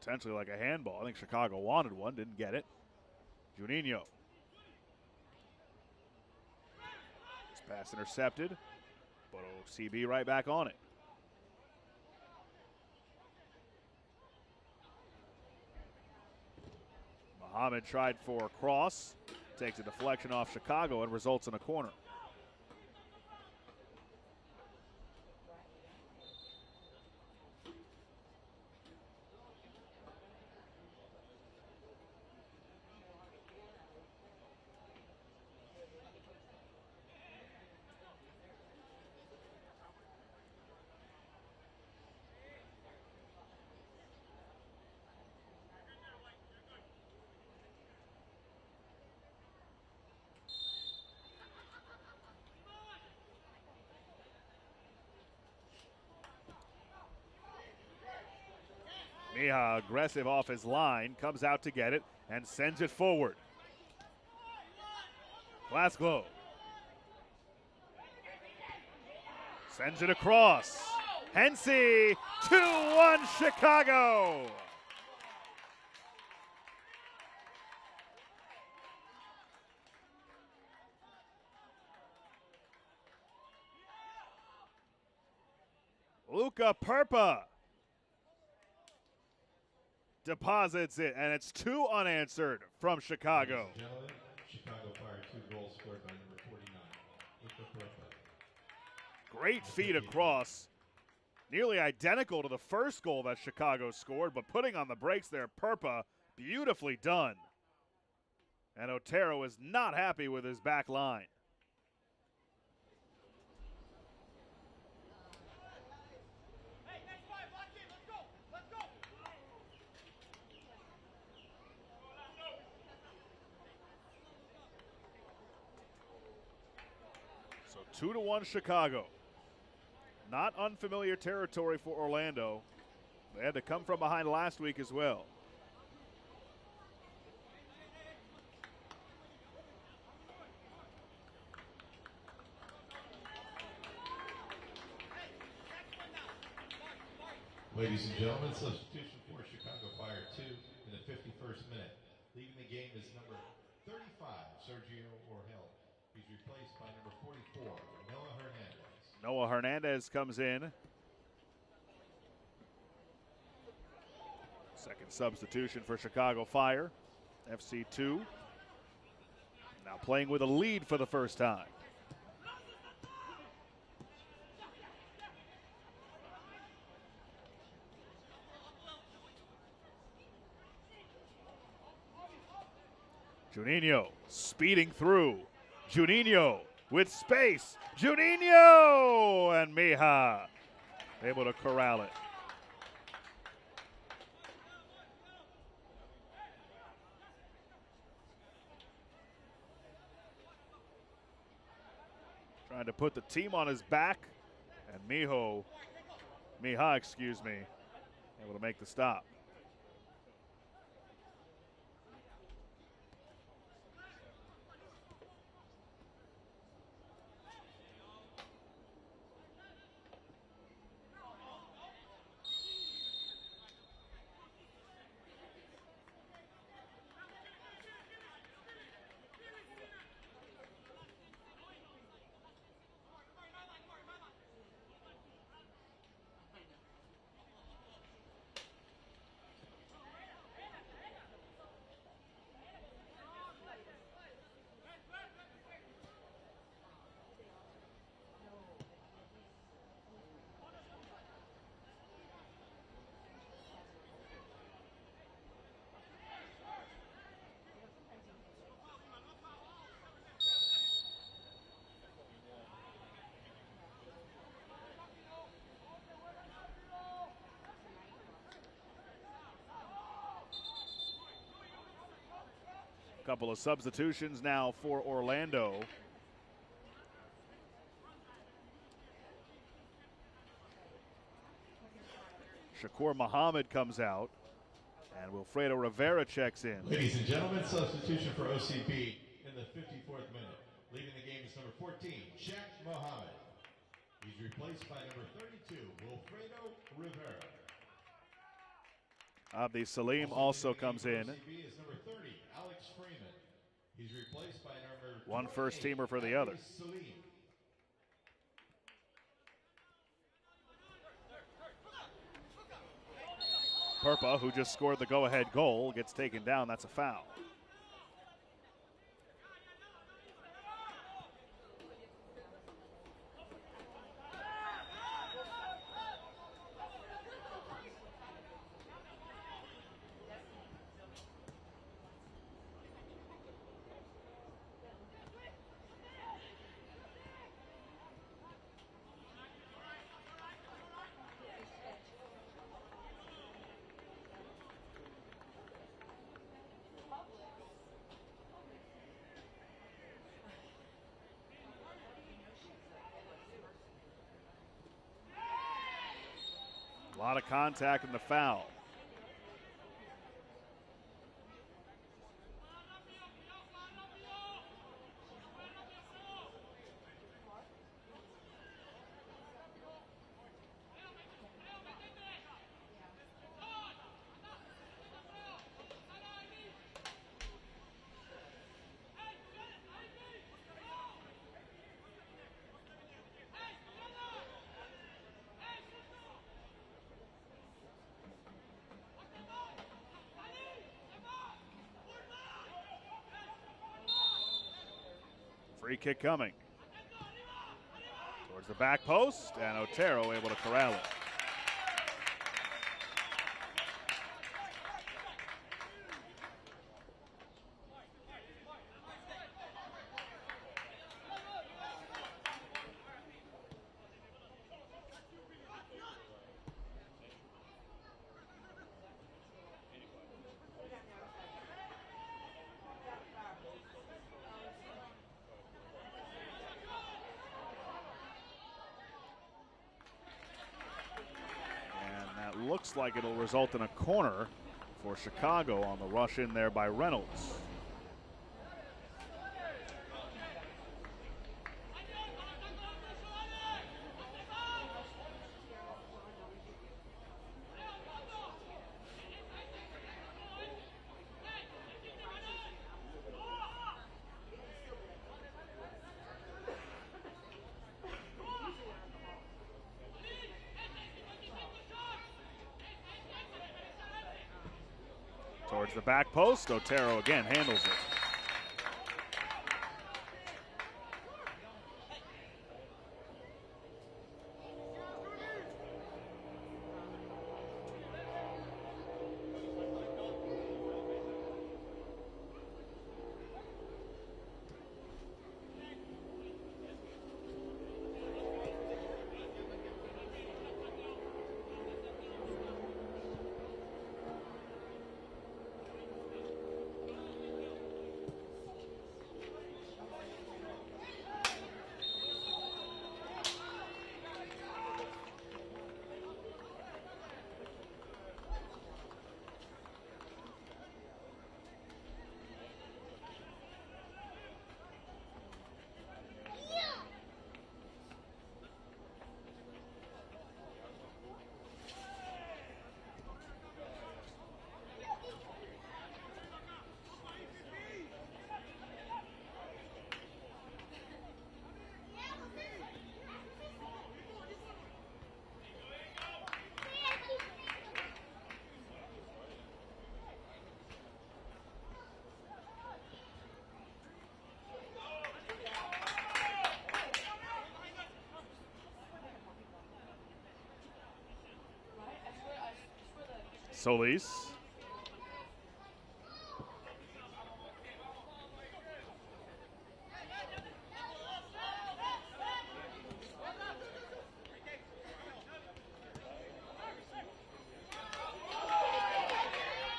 Potentially like a handball. I think Chicago wanted one, didn't get it. Juninho. This pass intercepted, but OCB right back on it. Muhammad tried for a cross, takes a deflection off Chicago and results in a corner. Mija aggressive off his line, comes out to get it and sends it forward. Glasgow sends it across. Hensey, 2-1 Chicago. Luca Perpa deposits it, and it's 2 unanswered from Chicago. Ladies and gentlemen, Chicago fired 2 goals scored by number 49, Luca Perpa. Great feed across. Nearly identical to the first goal that Chicago scored, but putting on the brakes there, Perpa, beautifully done. And Otero is not happy with his back line. So 2-1 Chicago. Not unfamiliar territory for Orlando. They had to come from behind last week as well. Ladies and gentlemen, substitution for Chicago Fire 2 in the 51st Sergio Orhel. He's replaced by number 44, Noah Hernandez. Noah Hernandez comes in. Second substitution for Chicago Fire. FC2. Now playing with a lead for the first time. Juninho speeding through. Juninho with space. Juninho and Mija able to corral it. Trying to put the team on his back, and Mija, able to make the stop. Couple of substitutions now for Orlando. Shakur Muhammad comes out, and Wilfredo Rivera checks in. Ladies and gentlemen, substitution for OCB in the 54th minute. Leaving the game is number 14, Sheikh Mohammed. He's replaced by number 32, Wilfredo Rivera. Abdi Salim also comes in. OCB is number 30, Alex Freeman. He's replaced by number One first-teamer for the other. Salim. Perpa, who just scored the go-ahead goal, gets taken down. That's a foul. A lot of contact in the foul. Free kick coming. Towards the back post, and Otero able to corral it. Looks like it'll result in a corner for Chicago on the rush in there by Reynolds. Towards the back post, Otero again handles it. Solis.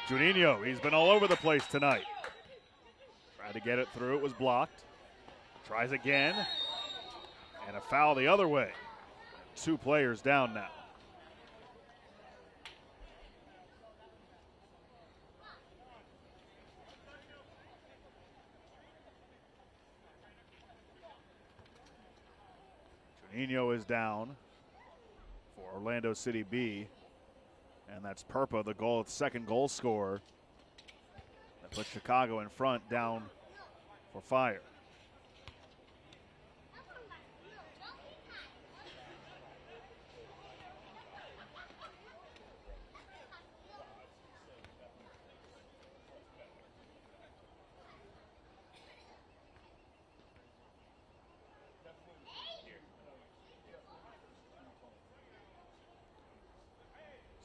Juninho, he's been all over the place tonight. Tried to get it through, it was blocked. Tries again, and a foul the other way. 2 players down now. Juninho is down for Orlando City B. And that's Perpa, the second goal scorer. That puts Chicago in front, down for Fire.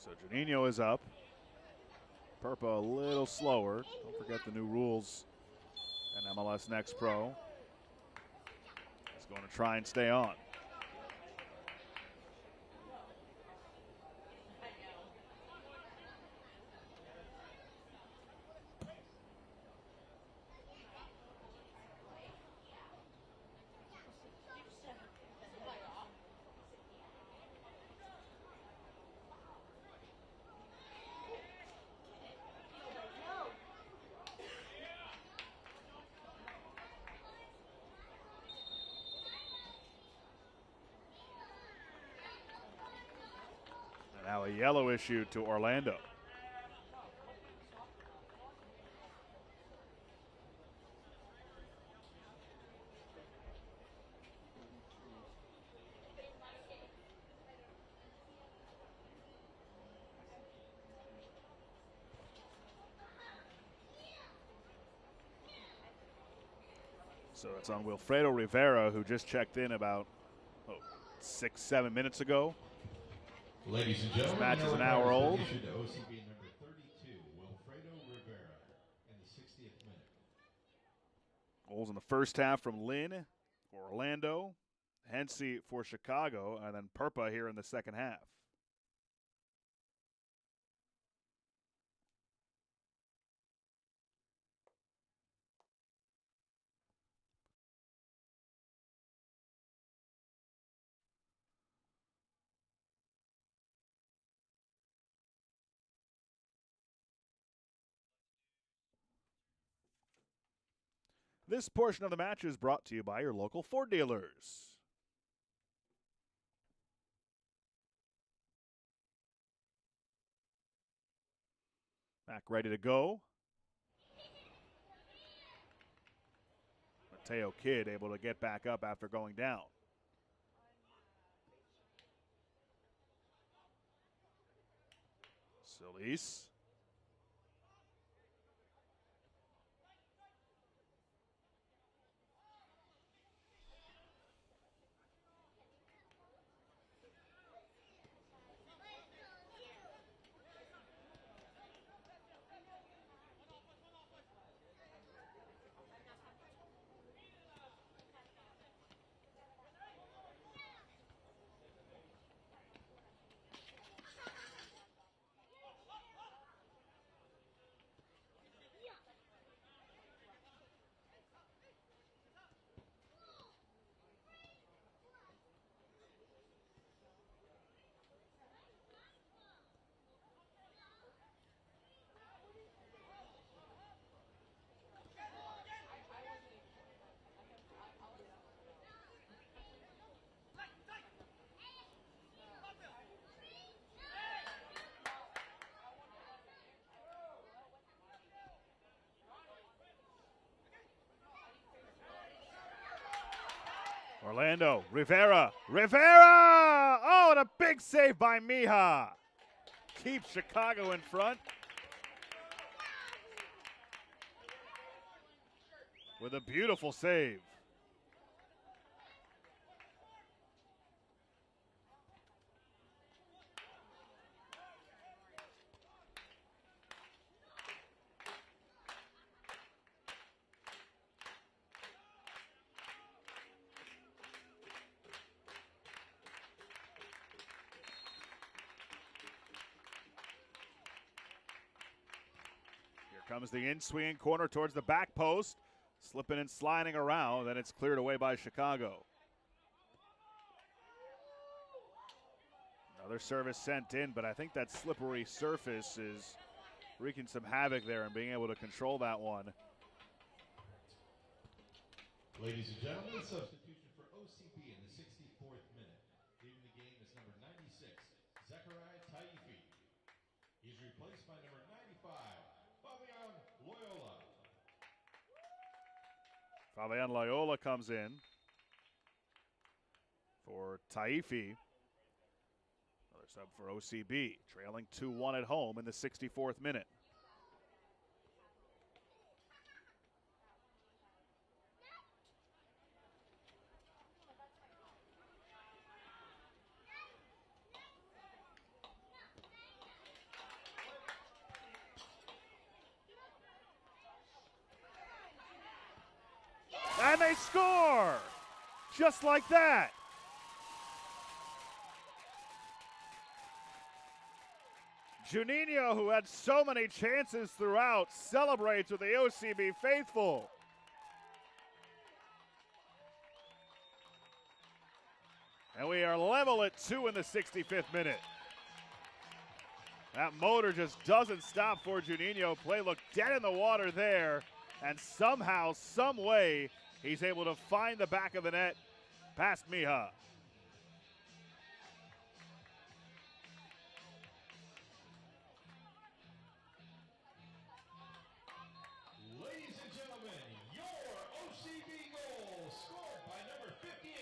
So Juninho is up. Perpa a little slower. Don't forget the new rules in MLS Next Pro. He's going to try and stay on. Now a yellow issue to Orlando. So it's on Wilfredo Rivera, who just checked in about 6-7 minutes ago. Ladies and gentlemen, this match is an hour old. issued to OCB number 32, Wilfredo Rivera, in the 60th minute. Goals in the first half from Lynn for Orlando, Hensey for Chicago, and then Perpa here in the second half. This portion of the match is brought to you by your local Ford dealers. Back ready to go. Mateo Kidd able to get back up after going down. Solis. Orlando, Rivera. Oh, and a big save by Mija. Keeps Chicago in front. With a beautiful save. Comes the in-swinging corner towards the back post. Slipping and sliding around, then it's cleared away by Chicago. Another service sent in, but I think that slippery surface is wreaking some havoc there and being able to control that one. Ladies and gentlemen, substitution for OCB in the 64th minute. Leaving the game is number 96, Zachariah Taifi. He's replaced by number 95, Loyola. Fabian Loyola comes in for Taifi. Another sub for OCB, trailing 2-1 at home in the 64th minute. And they score! Just like that. Juninho, who had so many chances throughout, celebrates with the OCB faithful. And we are level at 2 in the 65th minute. That motor just doesn't stop for Juninho. Play looked dead in the water there. And somehow, some way, he's able to find the back of the net past Mija. Ladies and gentlemen, your OCB goal scored by number 58,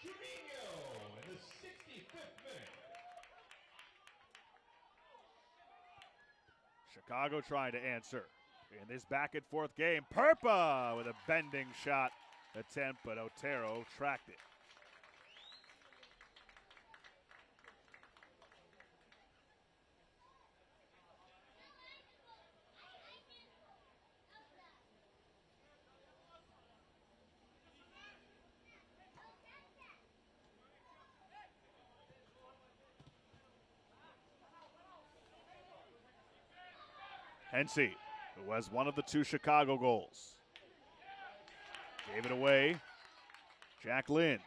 Juninho, in the 65th minute. Chicago trying to answer in this back and forth game. Perpa with a bending shot attempt, but Otero tracked it. Hensey, who has one of the 2 Chicago goals. Gave it away. Jack Lynn.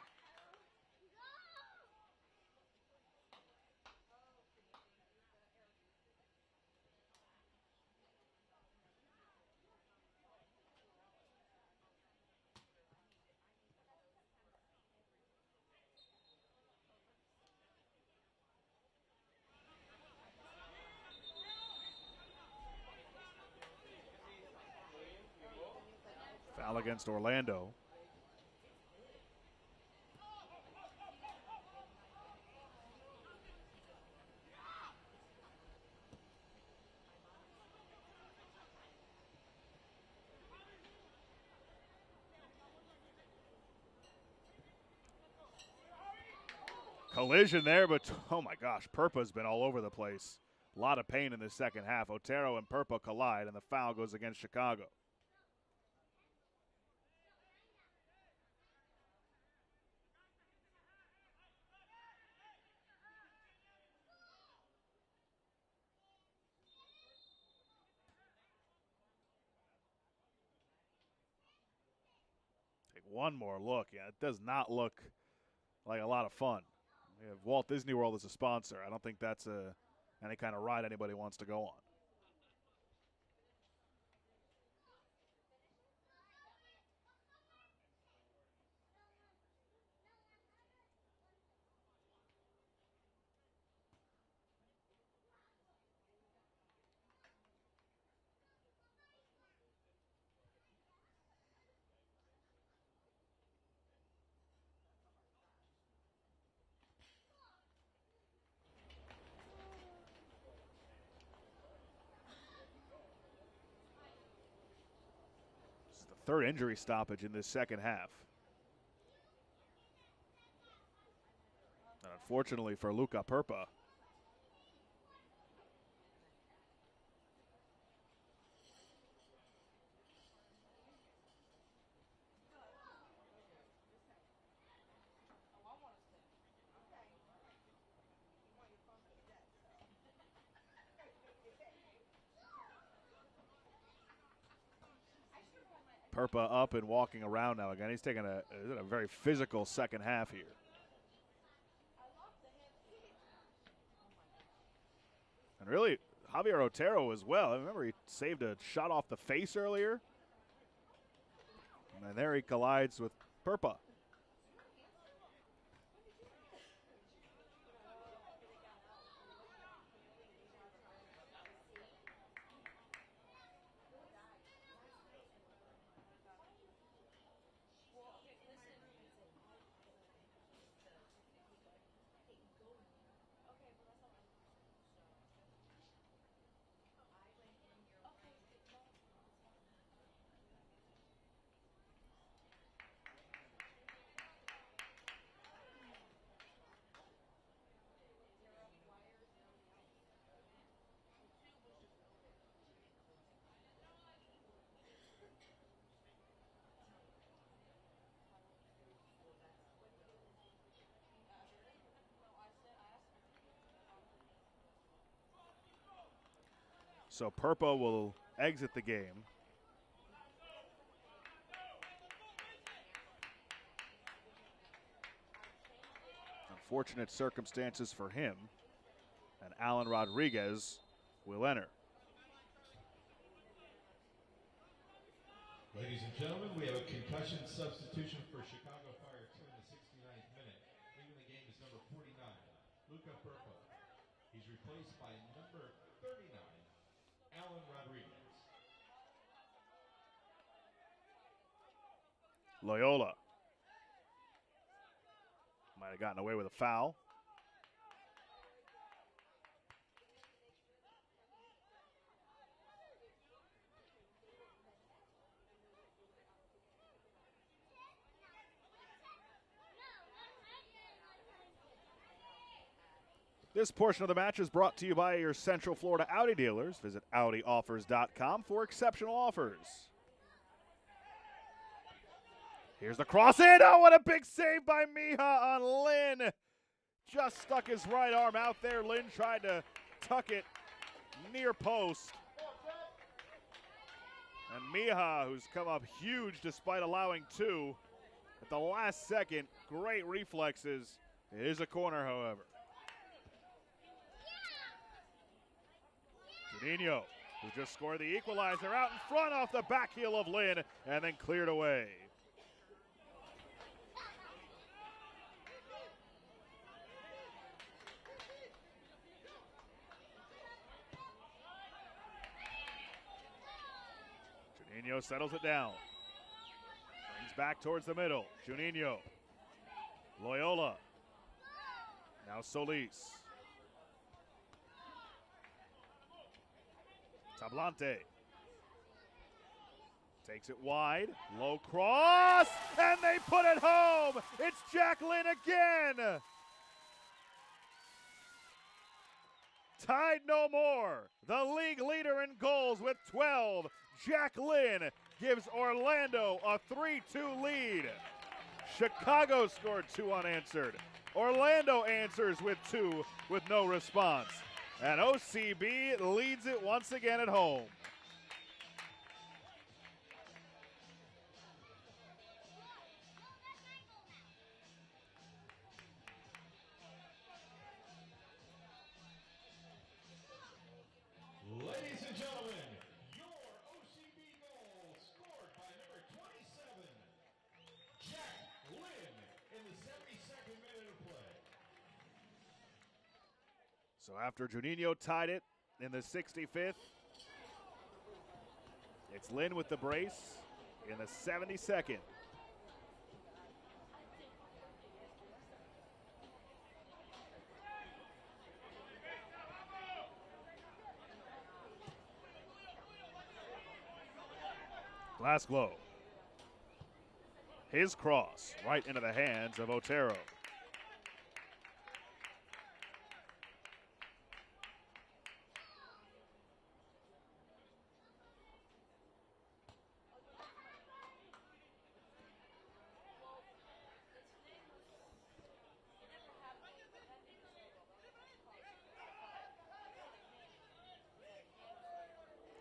Foul against Orlando. Collision there, but oh my gosh, Perpa's been all over the place. A lot of pain in the second half. Otero and Perpa collide, and the foul goes against Chicago. Take one more look. Yeah, it does not look like a lot of fun. We have Walt Disney World as a sponsor. I don't think that's any kind of ride anybody wants to go on. third injury stoppage in this second half. And unfortunately for Luka Perpa, Perpa up and walking around now again. He's taking a very physical second half here. And really, Javier Otero as well. I remember he saved a shot off the face earlier. And there he collides with Perpa. So Perpa will exit the game. Unfortunate circumstances for him. And Alan Rodriguez will enter. Ladies and gentlemen, we have a concussion substitution for Chicago Fire 2 in the 69th minute. Leaving the game is number 49, Luka Perpa. He's replaced by number 39, Alan Rodriguez. Loyola might have gotten away with a foul. This portion of the match is brought to you by your Central Florida Audi dealers. Visit AudiOffers.com for exceptional offers. Here's the cross in. Oh, what a big save by Mija on Lynn. Just stuck his right arm out there. Lynn tried to tuck it near post. And Mija, who's come up huge despite allowing two, at the last second, great reflexes. It is a corner, however. Juninho, who just scored the equalizer, out in front off the back heel of Lynn, and then cleared away. Juninho settles it down. Brings back towards the middle. Juninho. Loyola. Now Solis. Tablante takes it wide, low cross, and they put it home. It's Jack Lynn again. Tied no more. The league leader in goals with 12. Jack Lynn gives Orlando a 3-2 lead. Chicago scored 2 unanswered. Orlando answers with 2 with no response. And OCB leads it once again at home. Ladies and gentlemen, your OCB goal scored by number 27, Jack Lynn, in the 72nd minute of play. So after Juninho tied it in the 65th, it's Lynn with the brace in the 72nd. Glasgow His cross right into the hands of Otero.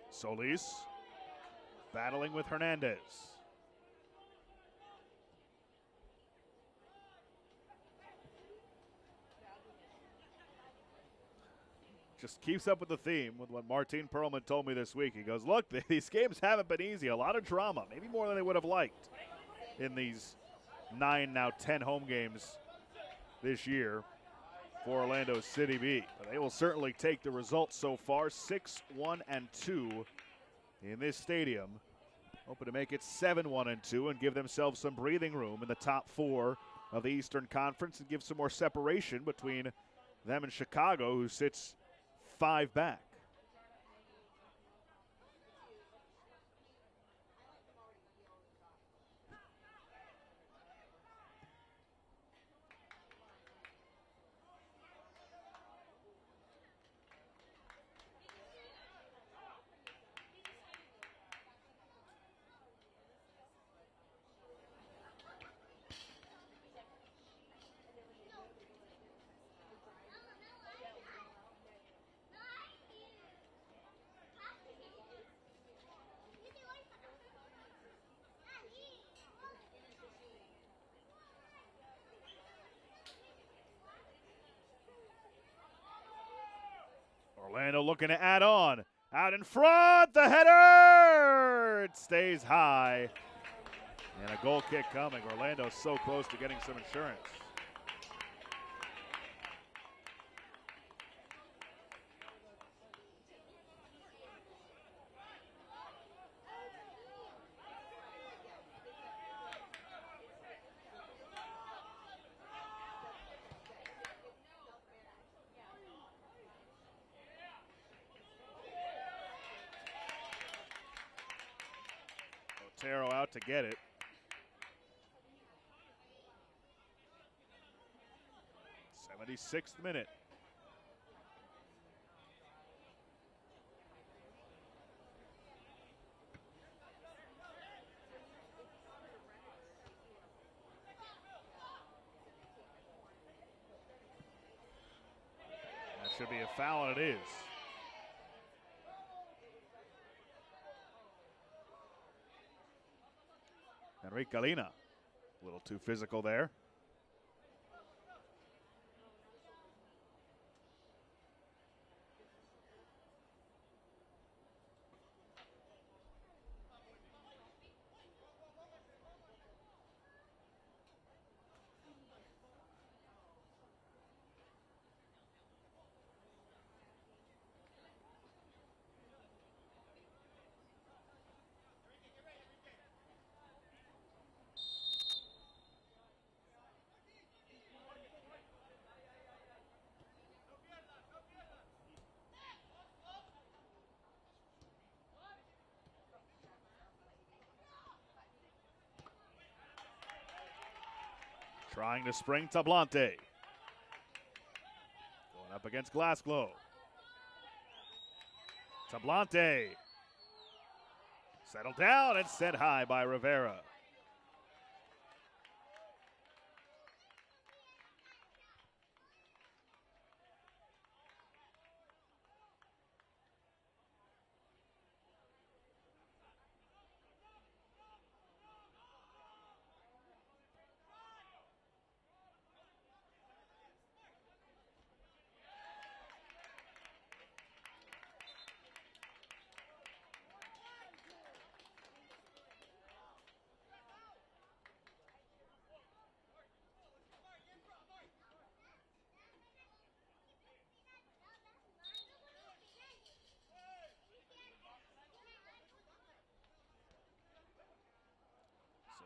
Solis battling with Hernandez. Just keeps up with the theme with what Martin Perlman told me this week. He goes, look, these games haven't been easy. A lot of drama, maybe more than they would have liked in these 9, now 10 home games this year for Orlando City B. But they will certainly take the results so far, 6-1-2 in this stadium. Hoping to make it 7-1-2 and give themselves some breathing room in the top 4 of the Eastern Conference and give some more separation between them and Chicago, who sits 5 back. Orlando looking to add on. Out in front, the header! It stays high. And a goal kick coming. Orlando's so close to getting some insurance. Otero out to get it. '76th minute. That should be a foul, and it is. Enrique Galina, a little too physical there. Trying to spring Tablante. Going up against Glasgow. Tablante. Settled down and sent high by Rivera.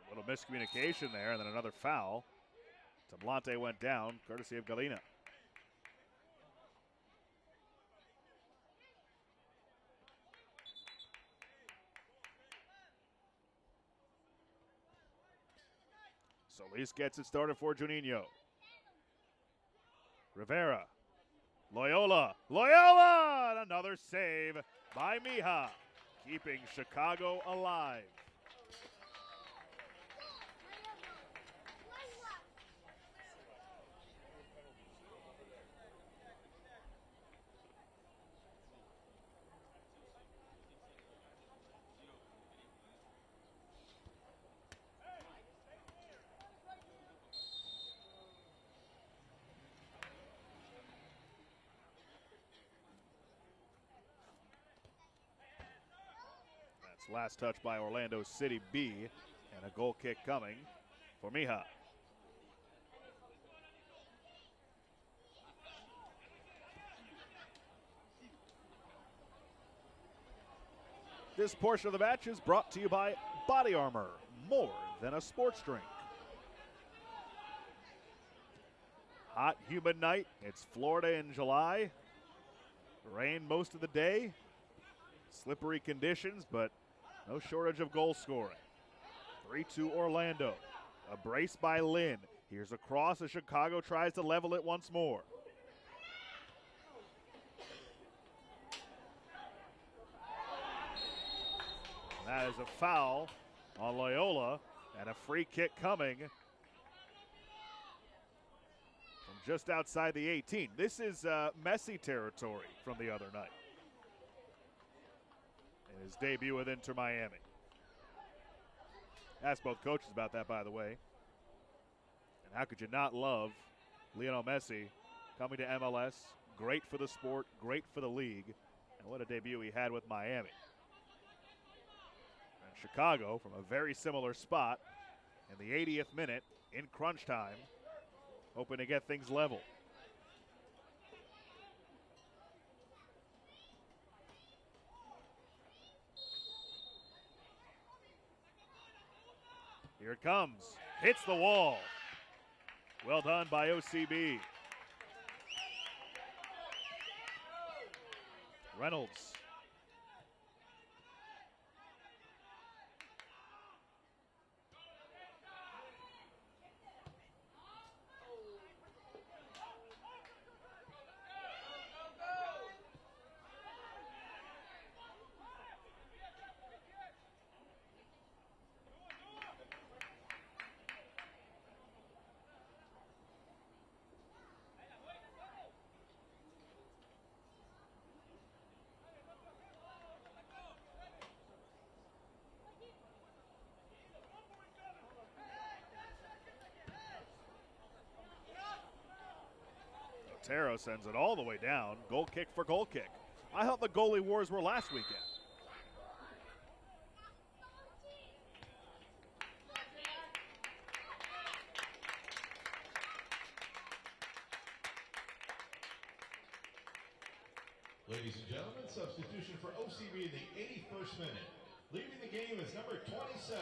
A little miscommunication there, and then another foul. Tablante went down, courtesy of Galina. Solis gets it started for Juninho. Rivera. Loyola. Loyola! And another save by Mija, keeping Chicago alive. Last touch by Orlando City B, and a goal kick coming for Mija. This portion of the match is brought to you by Body Armor, more than a sports drink. Hot, humid night. It's Florida in July. Rain most of the day. Slippery conditions, but no shortage of goal scoring. 3-2 Orlando. A brace by Lynn. Here's a cross as Chicago tries to level it once more. And that is a foul on Loyola, and a free kick coming from just outside the 18. This is Messi territory from the other night. His debut with Inter Miami. Asked both coaches about that, by the way. And how could you not love Lionel Messi coming to MLS? Great for the sport, great for the league. And what a debut he had with Miami. And Chicago, from a very similar spot, in the 80th minute, in crunch time, hoping to get things level. Here it comes. Hits the wall. Well done by OCB. Reynolds. Otero sends it all the way down. Goal kick for goal kick. I thought the goalie wars were last weekend. Ladies and gentlemen, substitution for OCB in the 81st minute. Leaving the game is number 27,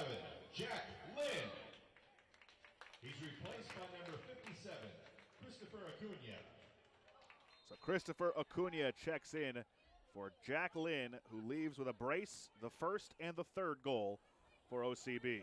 Jack Lynn. He's replaced by number 57, Christopher Acuna. So Christopher Acuna checks in for Jack Lynn, who leaves with a brace, the first and the third goal for OCB.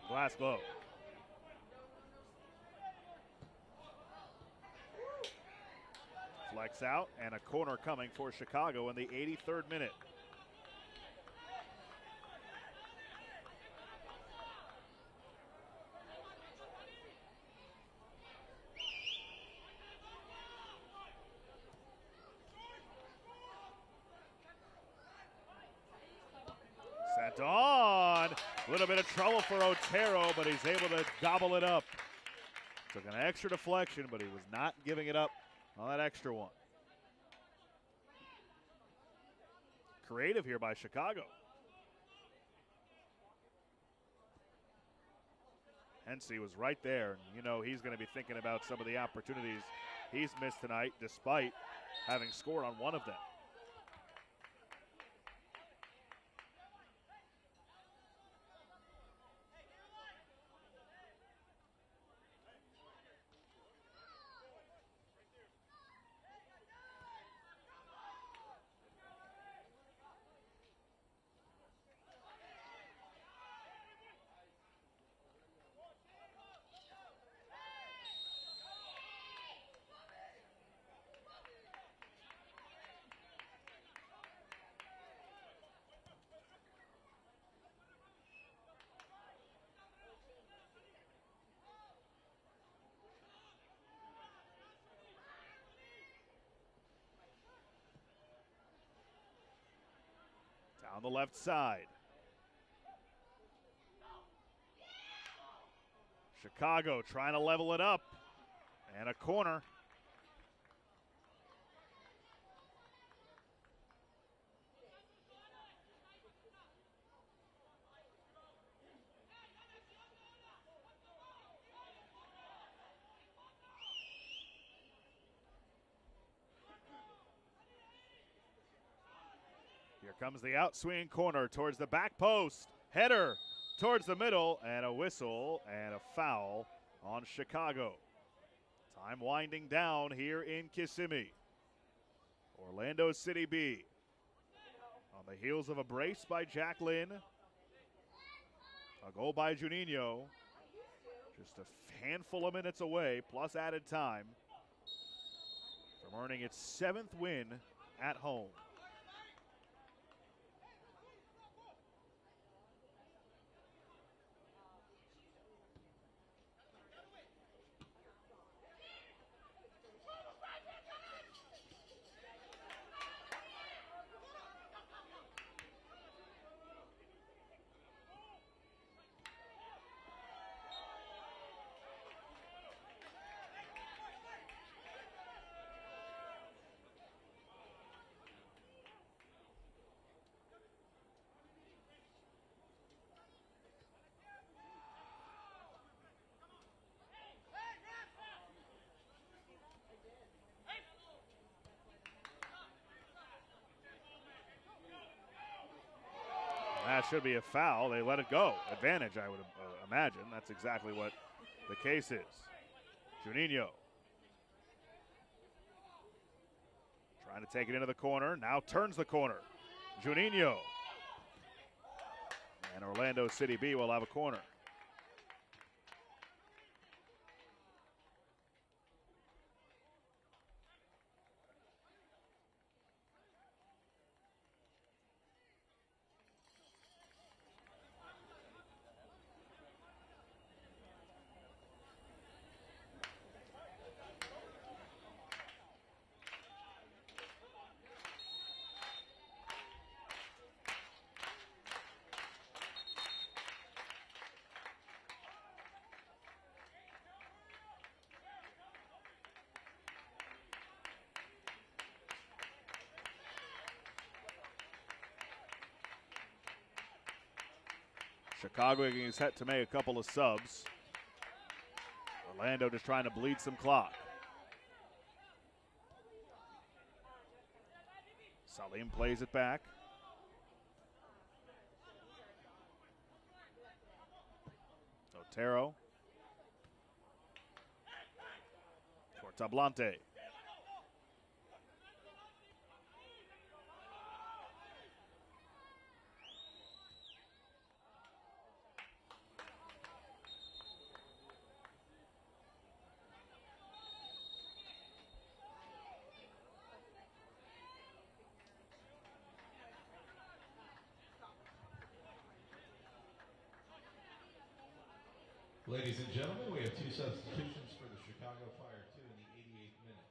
Glasgow. Flex out, and a corner coming for Chicago in the 83rd minute. Sent on. A little bit of trouble for Otero, but he's able to gobble it up. Took an extra deflection, but he was not giving it up on that extra one. Creative here by Chicago. Hensey was right there. You know he's going to be thinking about some of the opportunities he's missed tonight, despite having scored on one of them. Down the left side. Chicago trying to level it up. And a corner. Here comes the outswinging corner towards the back post. Header towards the middle, and a whistle and a foul on Chicago. Time winding down here in Kissimmee. Orlando City B on the heels of a brace by Jack Lynn. A goal by Juninho. Just a handful of minutes away, plus added time, from earning its 7th win at home. That should be a foul. They let it go. Advantage, I would imagine. That's exactly what the case is. Juninho trying to take it into the corner. Now turns the corner. Juninho. And Orlando City B will have a corner. Chicago getting set to make a couple of subs. Orlando just trying to bleed some clock. Salim plays it back. Otero. Tablante. Ladies and gentlemen, we have 2 substitutions for the Chicago Fire, 2 in the 88th minute.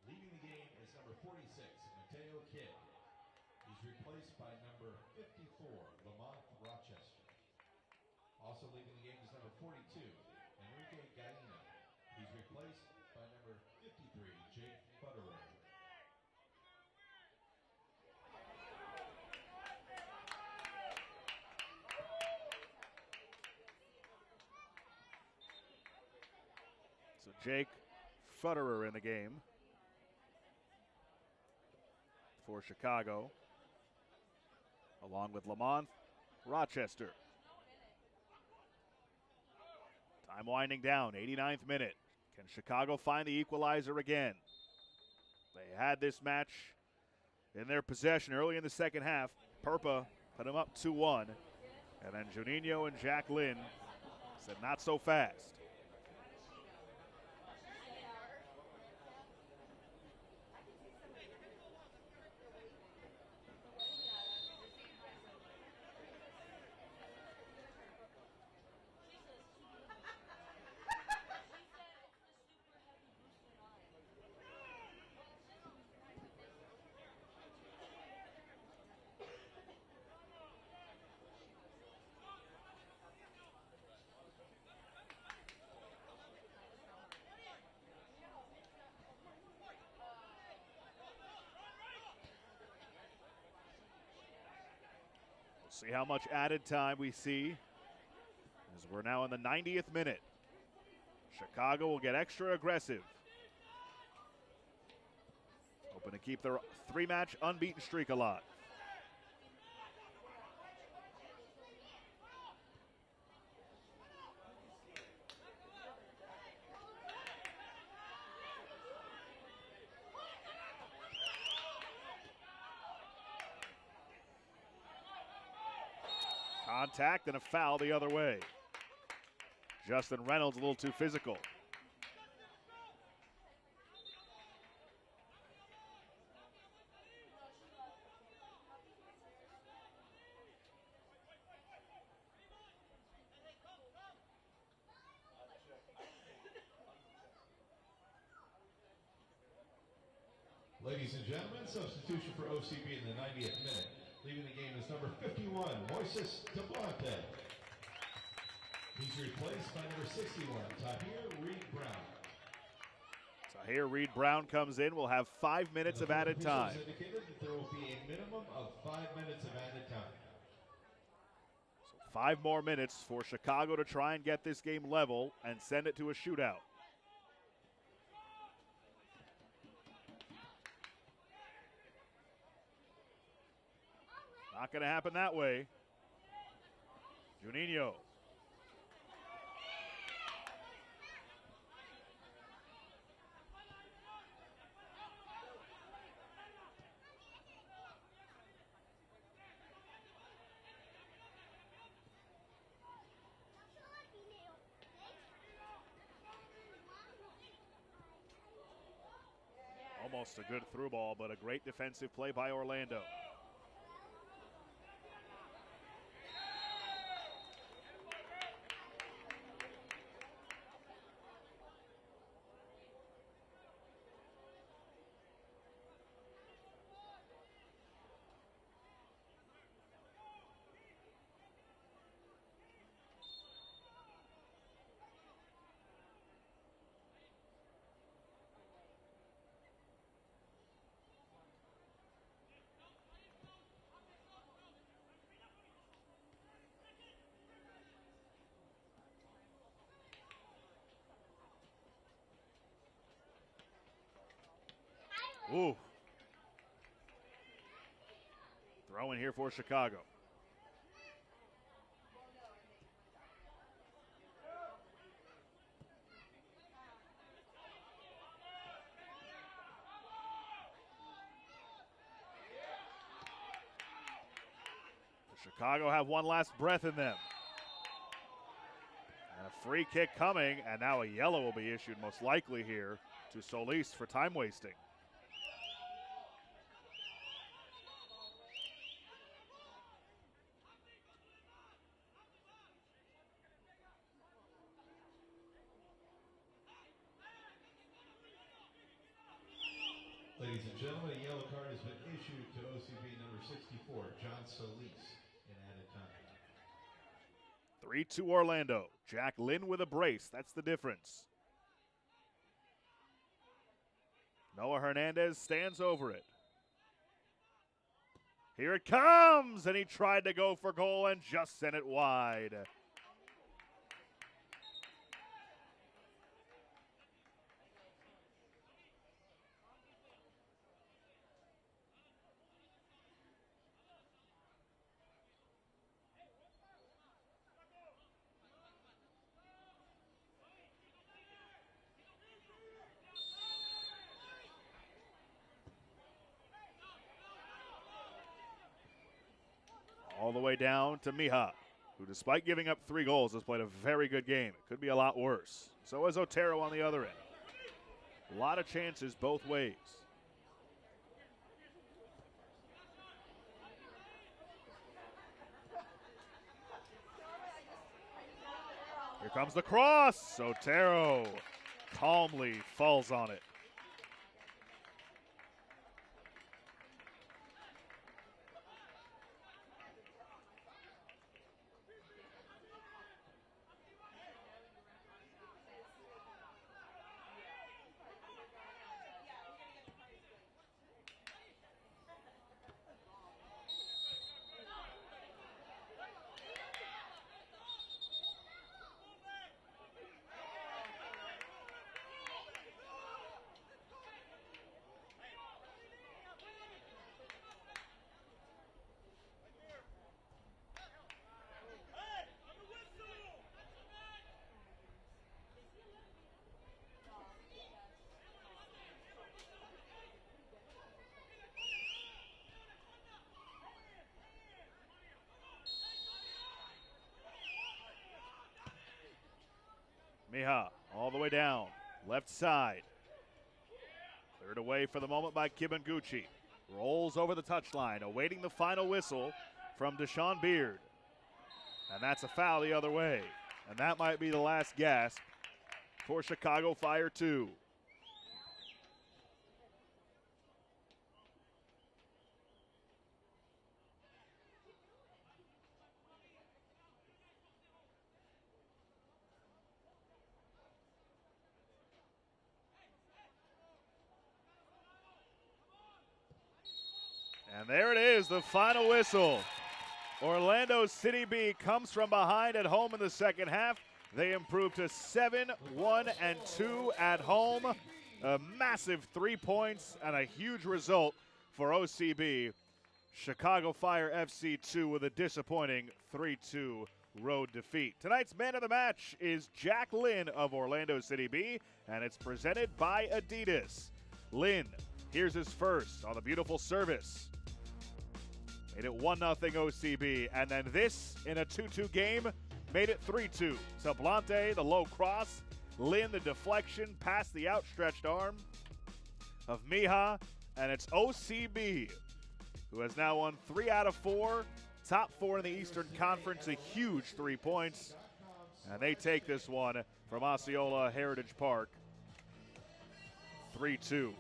Leaving the game is number 46, Mateo Kidd. He's He's replaced by number 54, Lamont Rochester. Also leaving the game is number 42, Enrique Gaina. He's replaced by number 53, Jake Futterer. So Jake Futterer in the game for Chicago, along with Lamont Rochester. Time winding down, 89th minute. Can Chicago find the equalizer again? They had this match in their possession early in the second half. Perpa put them up 2-1. And then Juninho and Jack Lynn said not so fast. See how much added time we see as we're now in the 90th minute. Chicago will get extra aggressive, hoping to keep their three-match unbeaten streak alive. Contact and a foul the other way. Justin Reynolds a little too physical. Ladies and gentlemen, substitution for OCB in the 90th minute. Leaving the game is number 51, Moises Tablante. He's replaced by number 61, Tahir Reed-Brown. Tahir Reed-Brown comes in. We'll have 5 minutes of added time. Indicated that there will be a minimum of 5 minutes of added time. So 5 more minutes for Chicago to try and get this game level and send it to a shootout. Not going to happen that way. Juninho. Almost a good through ball, but a great defensive play by Orlando. Ooh. Throw in here for Chicago. Chicago have one last breath in them. And a free kick coming, and now a yellow will be issued most likely here to Solis for time wasting. Ladies and gentlemen, a yellow card has been issued to OCB number 64, John Solis, in added time. 3-2 Orlando. Jack Lynn with a brace. That's the difference. Noah Hernandez stands over it. Here it comes, and he tried to go for goal and just sent it wide. All the way down to Mija, who despite giving up 3 goals has played a very good game. It could be a lot worse. So is Otero on the other end. A lot of chances both ways. Here comes the cross. Otero calmly falls on it. Mija all the way down, left side. Cleared away for the moment by Kibanguchi. Rolls over the touchline, awaiting the final whistle from Deshaun Beard. And that's a foul the other way. And that might be the last gasp for Chicago Fire 2. And there it is, the final whistle. Orlando City B comes from behind at home in the second half. They improve to 7-1-2 at home. A massive 3 points and a huge result for OCB. Chicago Fire FC 2 with a disappointing 3-2 road defeat. Tonight's man of the match is Jack Lynn of Orlando City B, and it's presented by Adidas. Lynn, here's his first on the beautiful service. Made it 1-0 OCB, and then this in a 2-2 game made it 3-2. Sablante, the low cross. Lynn, the deflection past the outstretched arm of Mija, and it's OCB, who has now won 3 out of 4. Top 4 in the Eastern Conference, a huge 3 points. And they take this one from Osceola Heritage Park, 3-2.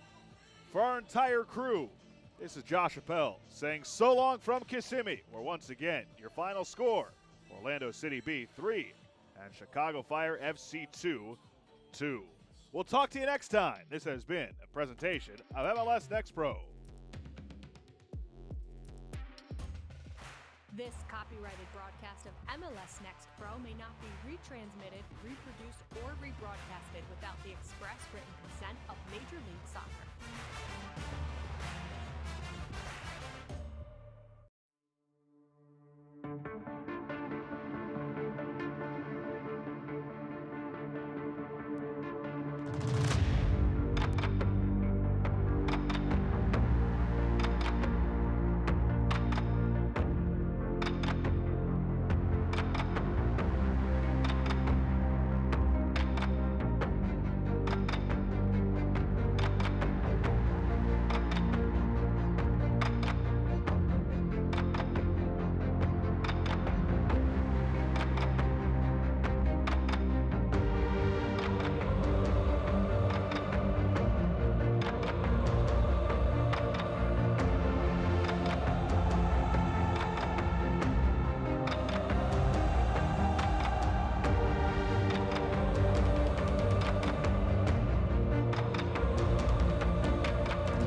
For our entire crew, this is Josh Appel saying so long from Kissimmee, where once again, your final score, Orlando City B 3 and Chicago Fire FC 2. We'll talk to you next time. This has been a presentation of MLS Next Pro. This copyrighted broadcast of MLS Next Pro may not be retransmitted, reproduced, or rebroadcasted without the express written consent of Major League Soccer.